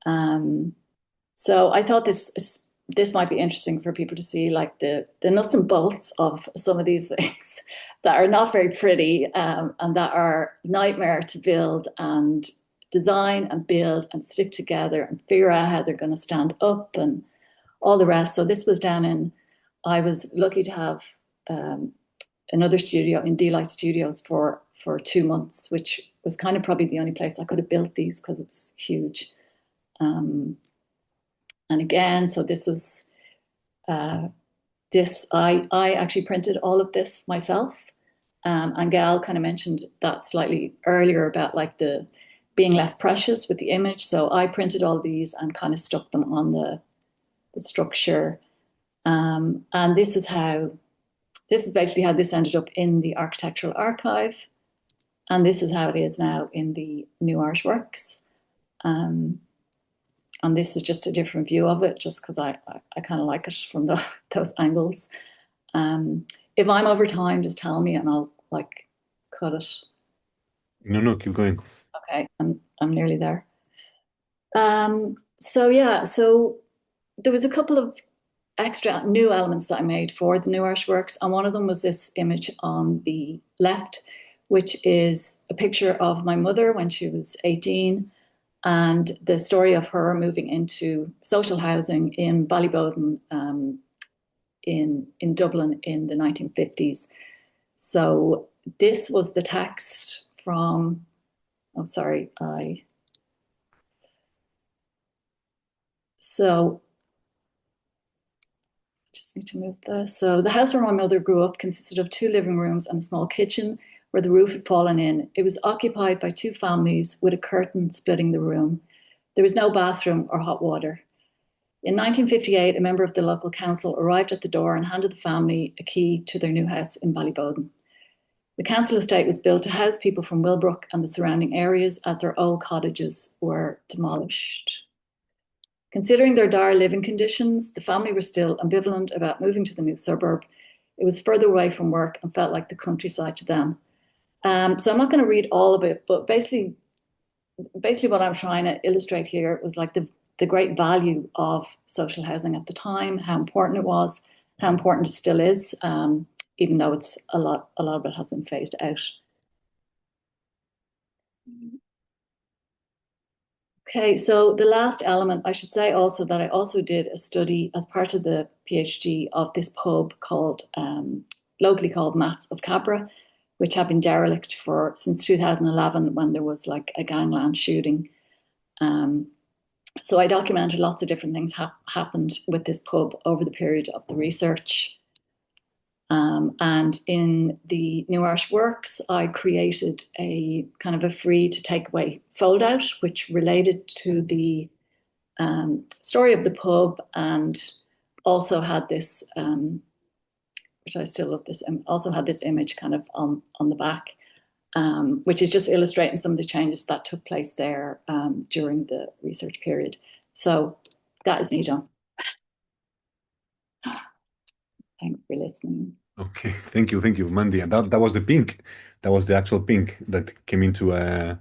So I thought this might be interesting for people to see, like the nuts and bolts of some of these things that are not very pretty and that are nightmare to build and design and build and stick together and figure out how they're going to stand up and all the rest. So this was I was lucky to have another studio in D-Light Studios for 2 months, which was kind of probably the only place I could have built these because it was huge. And again, so this is I actually printed all of this myself. And Gal kind of mentioned that slightly earlier about like the being less precious with the image. So I printed all these and kind of stuck them on the structure. And this is basically how this ended up in the architectural archive. And this is how it is now in the New Irish Works. And this is just a different view of it, just because I kind of like it from those angles. If I'm over time, just tell me and I'll like cut it. No, keep going. Okay, I'm nearly there. So yeah, so there was a couple of extra new elements that I made for the New Irish Works, and one of them was this image on the left, which is a picture of my mother when she was 18, and the story of her moving into social housing in Ballyboden in Dublin in the 1950s. So this was the text from, so just just need to move this. So the house where my mother grew up consisted of 2 living rooms and a small kitchen where the roof had fallen in. It was occupied by 2 families with a curtain splitting the room. There was no bathroom or hot water. In 1958, a member of the local council arrived at the door and handed the family a key to their new house in Ballyboden. The council estate was built to house people from Willbrook and the surrounding areas as their old cottages were demolished. Considering their dire living conditions, the family were still ambivalent about moving to the new suburb. It was further away from work and felt like the countryside to them. So I'm not going to read all of it, but basically what I'm trying to illustrate here was like the great value of social housing at the time, how important it was, how important it still is, even though it's a lot of it has been phased out. Okay, so the last element, I should say also that I also did a study as part of the PhD of this pub called, locally called Mats of Cabra, which had been derelict since 2011 when there was like a gangland shooting. So I documented lots of different things happened with this pub over the period of the research. And in the New Irish Works, I created a kind of a free to take away fold out, which related to the story of the pub and also had this, which I still love this, and also had this image kind of on the back, which is just illustrating some of the changes that took place there during the research period. So that is me done. Thanks for listening. Okay, thank you, Mandy. And that was the pink. That was the actual pink that came into the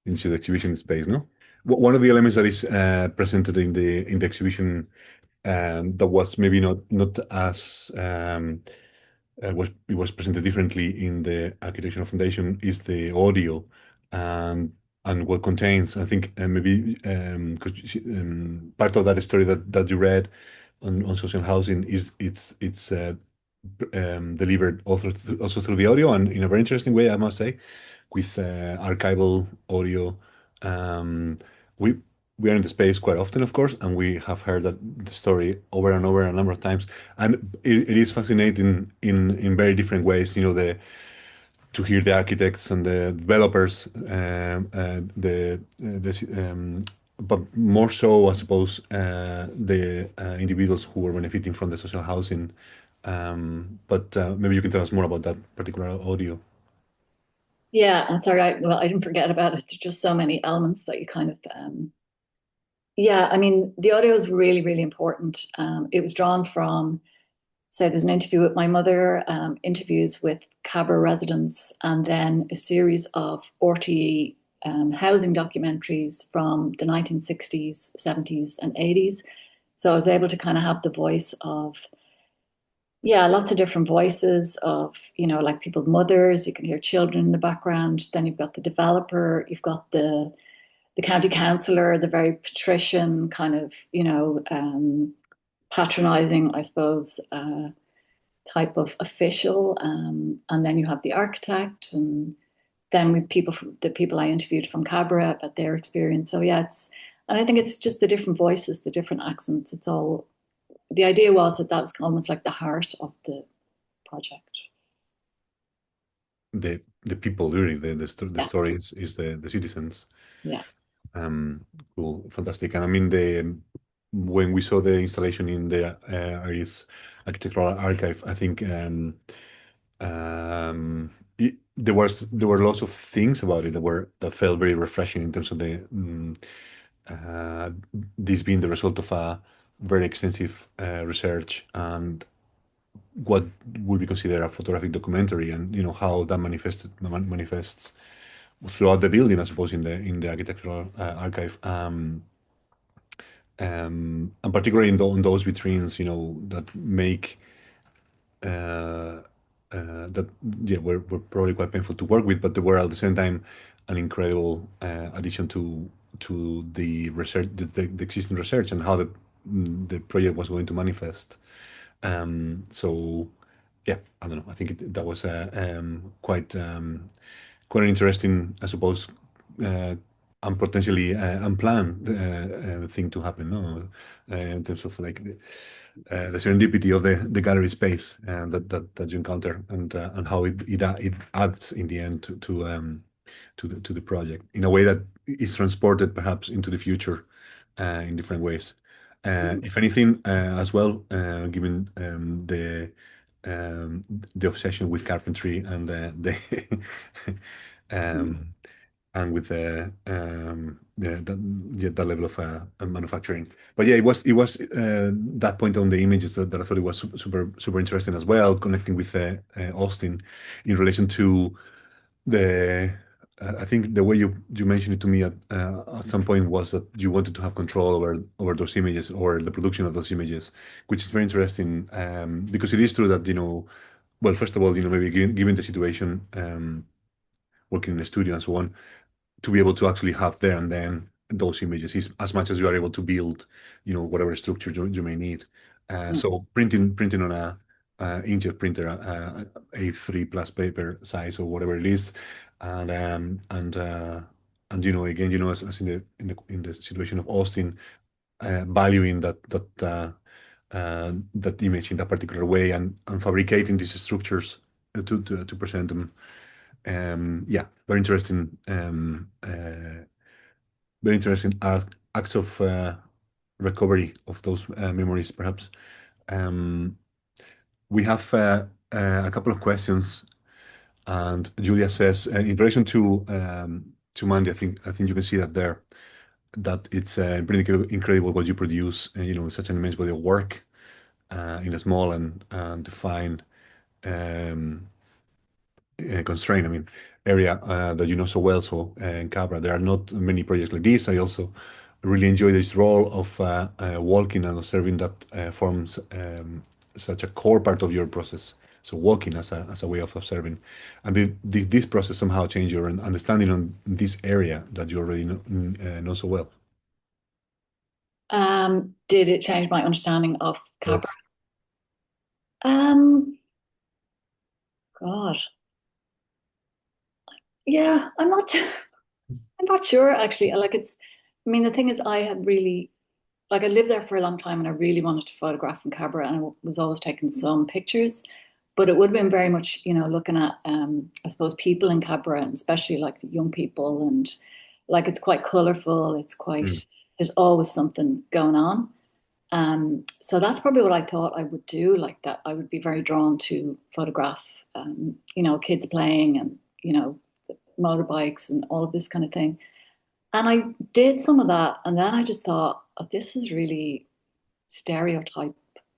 exhibition space, no? One of the elements that is presented in the exhibition that was maybe not as it was presented differently in the architectural foundation is the audio and what contains. I think maybe because part of that story that you read on social housing is it's delivered also through the audio and in a very interesting way, I must say, with archival audio. We we are in the space quite often, of course, and we have heard the story over and over a number of times, and it is fascinating in very different ways. You know, to hear the architects and the developers, but more so, I suppose, the individuals who are benefiting from the social housing. But maybe you can tell us more about that particular audio. Yeah, I'm sorry. I didn't forget about it. There's just so many elements that you kind of, yeah, I mean, the audio is really, really important. It was drawn from, say, there's an interview with my mother, interviews with Cabra residents, and then a series of RTE housing documentaries from the 1960s, 70s, and 80s. So I was able to kind of have the voice of, yeah, lots of different voices of, you know, like people's mothers. You can hear children in the background. Then you've got the developer, you've got the county councillor, the very patrician kind of, you know, patronizing, I suppose, type of official. And then you have the architect, and then with the people I interviewed from Cabra about their experience. So yeah, and I think it's just the different voices, the different accents. It's all, the idea was that was almost like the heart of the project. The people, really, the Yeah. story is the citizens. Yeah. Cool, fantastic. And I mean, when we saw the installation in the Irish Architectural Archive, I think there were lots of things about it that felt very refreshing in terms of this being the result of a very extensive research and what would be considered a photographic documentary, and you know how that manifests throughout the building, I suppose, in the architectural archive, and particularly in those vitrines, you know, that make that were probably quite painful to work with, but they were at the same time an incredible addition to the research, the existing research, and how the project was going to manifest. So yeah, I don't know. I think that was quite an interesting, I suppose, and potentially unplanned thing to happen, no? In terms of like the serendipity of the gallery space that you encounter, and how it adds in the end to the project in a way that is transported perhaps into the future in different ways. If anything, as well, given the obsession with carpentry and um, and with that level of manufacturing. But yeah, it was that point on the images that I thought it was super interesting as well, connecting with Austin in relation to the. I think the way you mentioned it to me at some point was that you wanted to have control over those images or the production of those images, which is very interesting because it is true that well, first of all, maybe given the situation, working in a studio and so on, to be able to actually have there and then those images is as much as you are able to build, whatever structure you may need. So printing on a inkjet printer, A3 plus paper size or whatever it is, and again, as in the situation of Austin, valuing that image in that particular way and fabricating these structures to present them. Yeah, very interesting acts of recovery of those memories, perhaps. Um, we have a couple of questions, and Julia says, in relation to Mandy, I think you can see that there, that it's pretty incredible what you produce, such an immense body of work in a small and defined um, constraint. I mean, area that you know so well. So in Cabra, there are not many projects like this. I also really enjoy this role of walking and observing that forms such a core part of your process. So walking as a way of observing, and this process somehow change your understanding on this area that you already know so well. Did it change my understanding of Cabra? Both. Um, God, yeah, I'm not sure actually. I mean, the thing is, I had really, like, I lived there for a long time and I really wanted to photograph in Cabra and I was always taking some pictures, but it would have been very much, looking at, I suppose, people in Cabra and especially like young people and like it's quite colorful. Mm. There's always something going on. So that's probably what I thought I would do, like that I would be very drawn to photograph, kids playing and, motorbikes and all of this kind of thing. And I did some of that. And then I just thought, oh, this is really stereotype.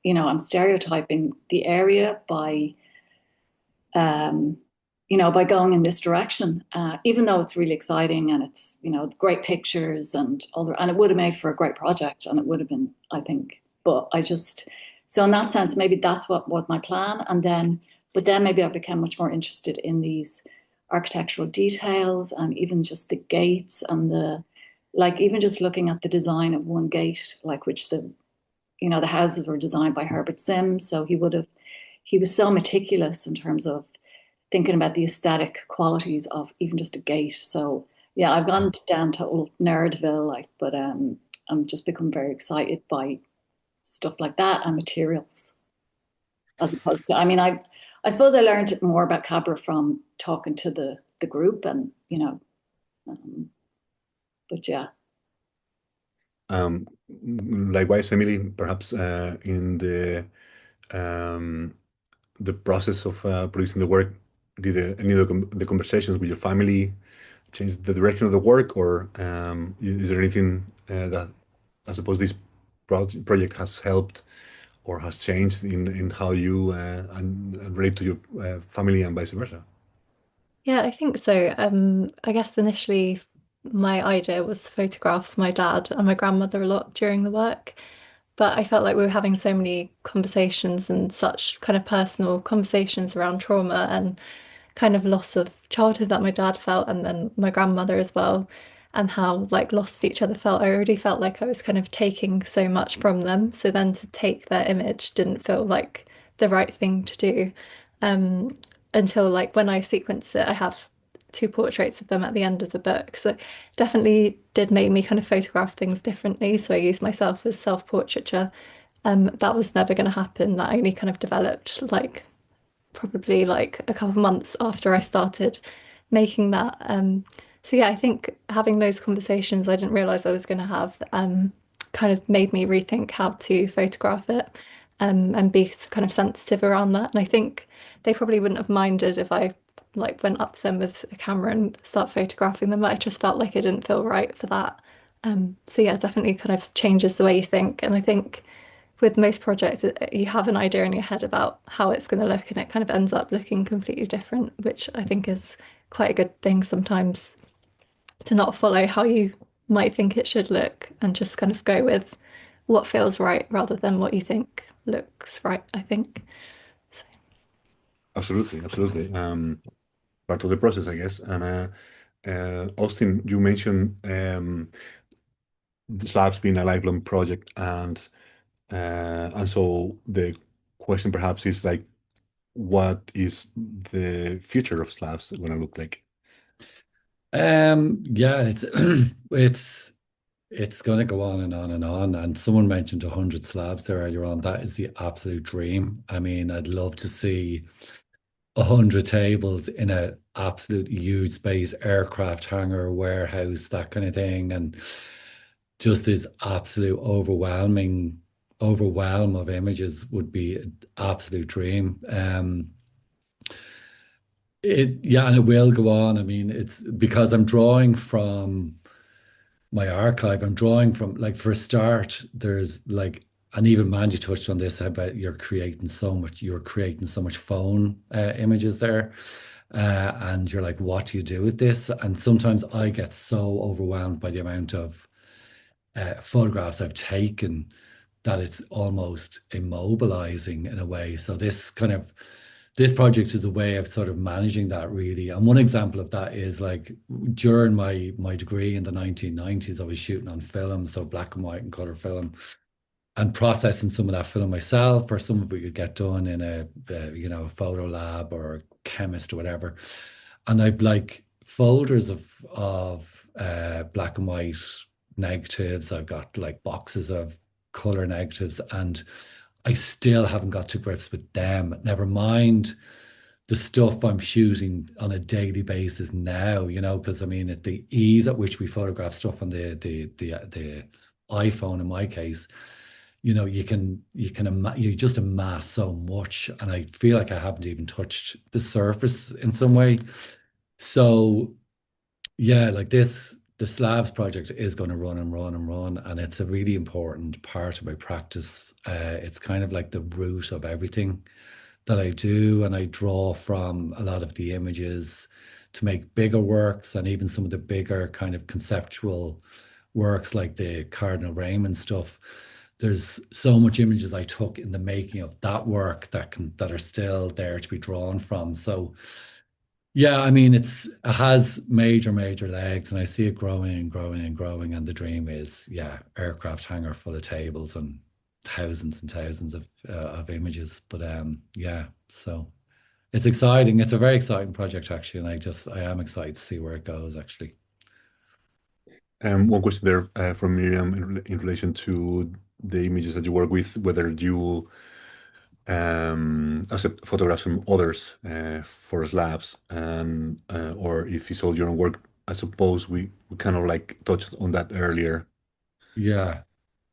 I'm stereotyping the area um, by going in this direction, even though it's really exciting and it's, great pictures and it would have made for a great project and it would have been, I think, so in that sense, maybe that's what was my plan. But then maybe I became much more interested in these architectural details and even just the gates and like even just looking at the design of one gate, like which the houses were designed by Herbert Sims. So he was so meticulous in terms of thinking about the aesthetic qualities of even just a gate. So yeah, I've gone down to old Nerdville, but I'm just become very excited by stuff like that and materials, as opposed to, I mean, I suppose I learned more about Cabra from talking to the group and, but yeah. Likewise, Emily, perhaps in the process of producing the work, did any of the conversations with your family change the direction of the work, or is there anything that I suppose this project has helped or has changed in how you and relate to your family and vice versa? Yeah, I think so. I guess initially my idea was to photograph my dad and my grandmother a lot during the work, but I felt like we were having so many conversations and such kind of personal conversations around trauma and kind of loss of childhood that my dad felt, and then my grandmother as well, and how like lost each other felt. I already felt like I was kind of taking so much from them. So then to take their image didn't feel like the right thing to do. Um, until like when I sequence it, I have two portraits of them at the end of the book. So it definitely did make me kind of photograph things differently. So I used myself as self-portraiture. That was never going to happen. That only kind of developed like probably like a couple of months after I started making that. So yeah, I think having those conversations I didn't realize I was going to have kind of made me rethink how to photograph it and be kind of sensitive around that. And I think they probably wouldn't have minded if I like went up to them with a camera and start photographing them. I just felt like it didn't feel right for that. So yeah, definitely kind of changes the way you think. And I think with most projects, you have an idea in your head about how it's going to look, and it kind of ends up looking completely different, which I think is quite a good thing sometimes to not follow how you might think it should look and just kind of go with what feels right rather than what you think looks right, I think. Absolutely, absolutely. Part of the process, I guess. And Austin, you mentioned the slabs being a lifelong project, and so the question perhaps is like, what is the future of slabs going to look like? Yeah, it's it's going to go on and on and on. And someone mentioned 100 slabs there earlier on. That is the absolute dream. I mean, I'd love to see 100 tables in a absolute huge space, aircraft hangar, warehouse, that kind of thing, and just this absolute overwhelm of images would be an absolute dream. Yeah, and it will go on. I mean, it's because I'm drawing from my archive. I'm drawing from, like, for a start, there's like, and even Mandy touched on this about you're creating so much phone images there. And you're like, what do you do with this? And sometimes I get so overwhelmed by the amount of photographs I've taken that it's almost immobilizing in a way. So this project is a way of sort of managing that, really. And one example of that is like during my degree in the 1990s, I was shooting on film, so black and white and color film, and processing some of that film myself, or some of it would get done in a photo lab or a chemist or whatever. And I've like folders of black and white negatives. I've got like boxes of color negatives, and I still haven't got to grips with them. Never mind the stuff I'm shooting on a daily basis now, because I mean, at the ease at which we photograph stuff on the iPhone, in my case, you just amass so much, and I feel like I haven't even touched the surface in some way. So yeah, like the slabs project is going to run and run and run, and it's a really important part of my practice. It's kind of like the root of everything that I do, and I draw from a lot of the images to make bigger works, and even some of the bigger kind of conceptual works like the Cardinal Raymond stuff. There's so much images I took in the making of that work that are still there to be drawn from. So yeah, I mean, it has major, major legs, and I see it growing and growing and growing. And the dream is, yeah, aircraft hangar full of tables and thousands of images. But yeah, so it's exciting. It's a very exciting project, actually, and I am excited to see where it goes, actually. One question there from Miriam in relation to the images that you work with, whether you accept photographs from others for slabs, and or if it's all your own work. I suppose we kind of like touched on that earlier. Yeah.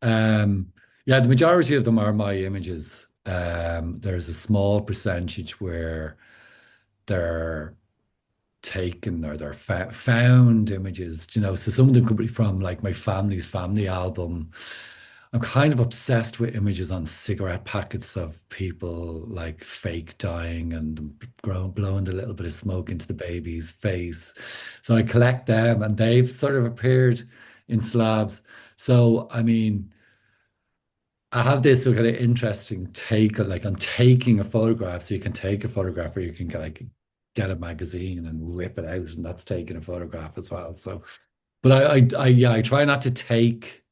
Yeah, the majority of them are my images. There's a small percentage where they're taken, or they're found images, so some of them could be from like my family's family album. I'm kind of obsessed with images on cigarette packets of people like fake dying and blowing a little bit of smoke into the baby's face. So I collect them, and they've sort of appeared in slabs. So I mean, I have this kind of interesting take on, like, on taking a photograph. So you can take a photograph, or you can get a magazine and rip it out, and that's taking a photograph as well. So, but I try not to take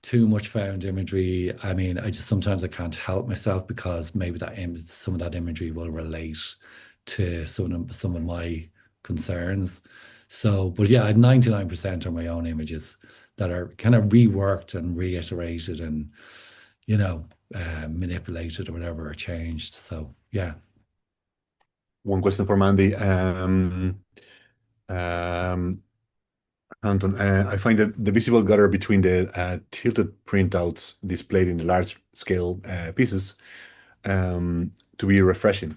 too much found imagery. I mean, I just sometimes I can't help myself, because maybe some of that imagery will relate to some of my concerns. So, but yeah, 99% are my own images that are kind of reworked and reiterated and, you know, manipulated or whatever, or changed. So, yeah. One question for Mandy. Um, Anton, I find that the visible gutter between the tilted printouts displayed in the large scale pieces to be refreshing,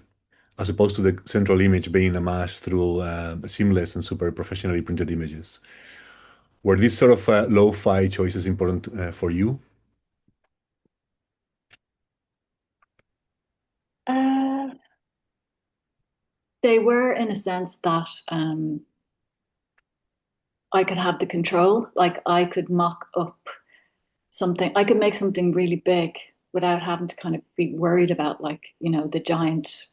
as opposed to the central image being amassed through seamless and super professionally printed images. Were these sort of lo-fi choices important for you? Uh, they were in a sense that I could have the control. Like I could mock up something, I could make something really big without having to kind of be worried about like, the giant,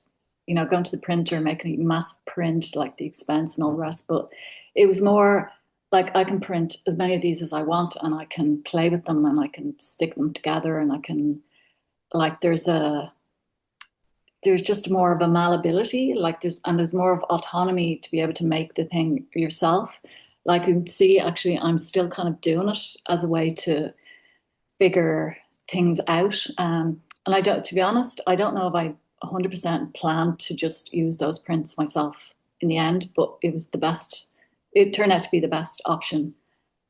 going to the printer, making a massive print, like the expense and all the rest. But it was more like I can print as many of these as I want and I can play with them and I can stick them together and I can like there's just more of a malleability, like there's more of autonomy to be able to make the thing yourself. Like you can see, actually, I'm still kind of doing it as a way to figure things out. And I don't, to be honest, I don't know if I 100% planned to just use those prints myself in the end, but it was the best. It turned out to be the best option.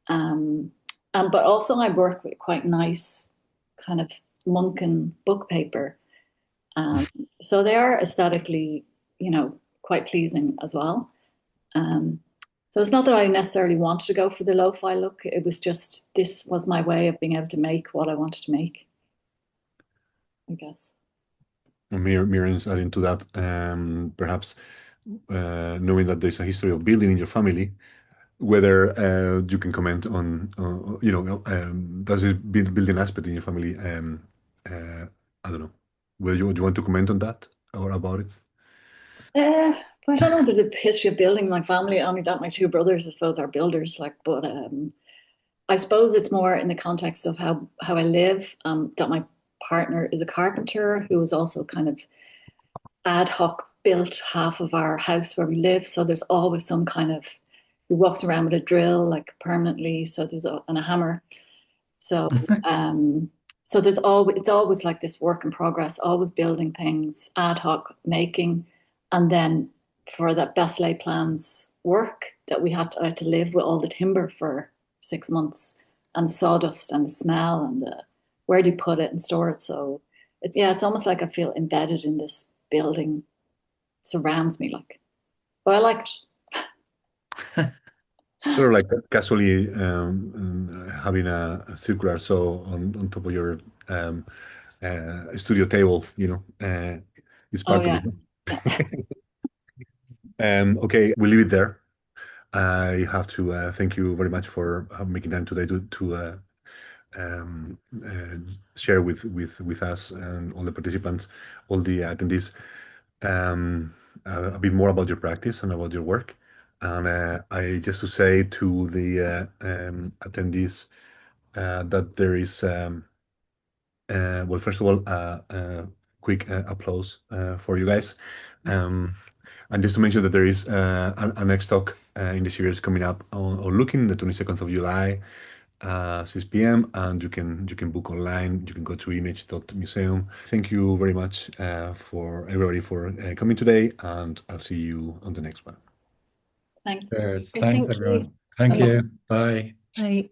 But also, I work with quite nice kind of Munkin book paper. So they are aesthetically, quite pleasing as well. Um, so it's not that I necessarily wanted to go for the lo-fi look. It was just this was my way of being able to make what I wanted to make, I guess. Mirren's adding to that, perhaps knowing that there's a history of building in your family, whether you can comment on, does this building aspect in your family, I don't know, whether you want to comment on that or about it? I don't know. There's a history of building in my family. I mean, that my two brothers, I suppose, are builders. Like, but I suppose it's more in the context of how I live. That my partner is a carpenter who is also kind of ad hoc built half of our house where we live. So there's always some kind of who walks around with a drill like permanently. So and a hammer. So so it's always like this work in progress, always building things, ad hoc making, and then for that best laid plans work that I had to live with all the timber for 6 months and the sawdust and the smell and the where do you put it and store it. So it's almost like I feel embedded in this building, surrounds me like, but I like it. Sort of like casually having a circular saw on top of your studio table, it's Oh part of yeah. it. Okay, we'll leave it there. I have to thank you very much for making time today to um, uh, share with us and all the participants, all the attendees, um, a bit more about your practice and about your work. And I just to say to the attendees that there is, well, first of all, quick applause for you guys. And just to mention that there is a next talk in the series coming up on looking the 22nd of July, 6 p.m. and you can book online. You can go to image.museum. Thank you very much for everybody for coming today, and I'll see you on the next one. Thanks. Cheers. Thank Thanks, you. everyone. Thank Bye-bye. you. Bye. Bye.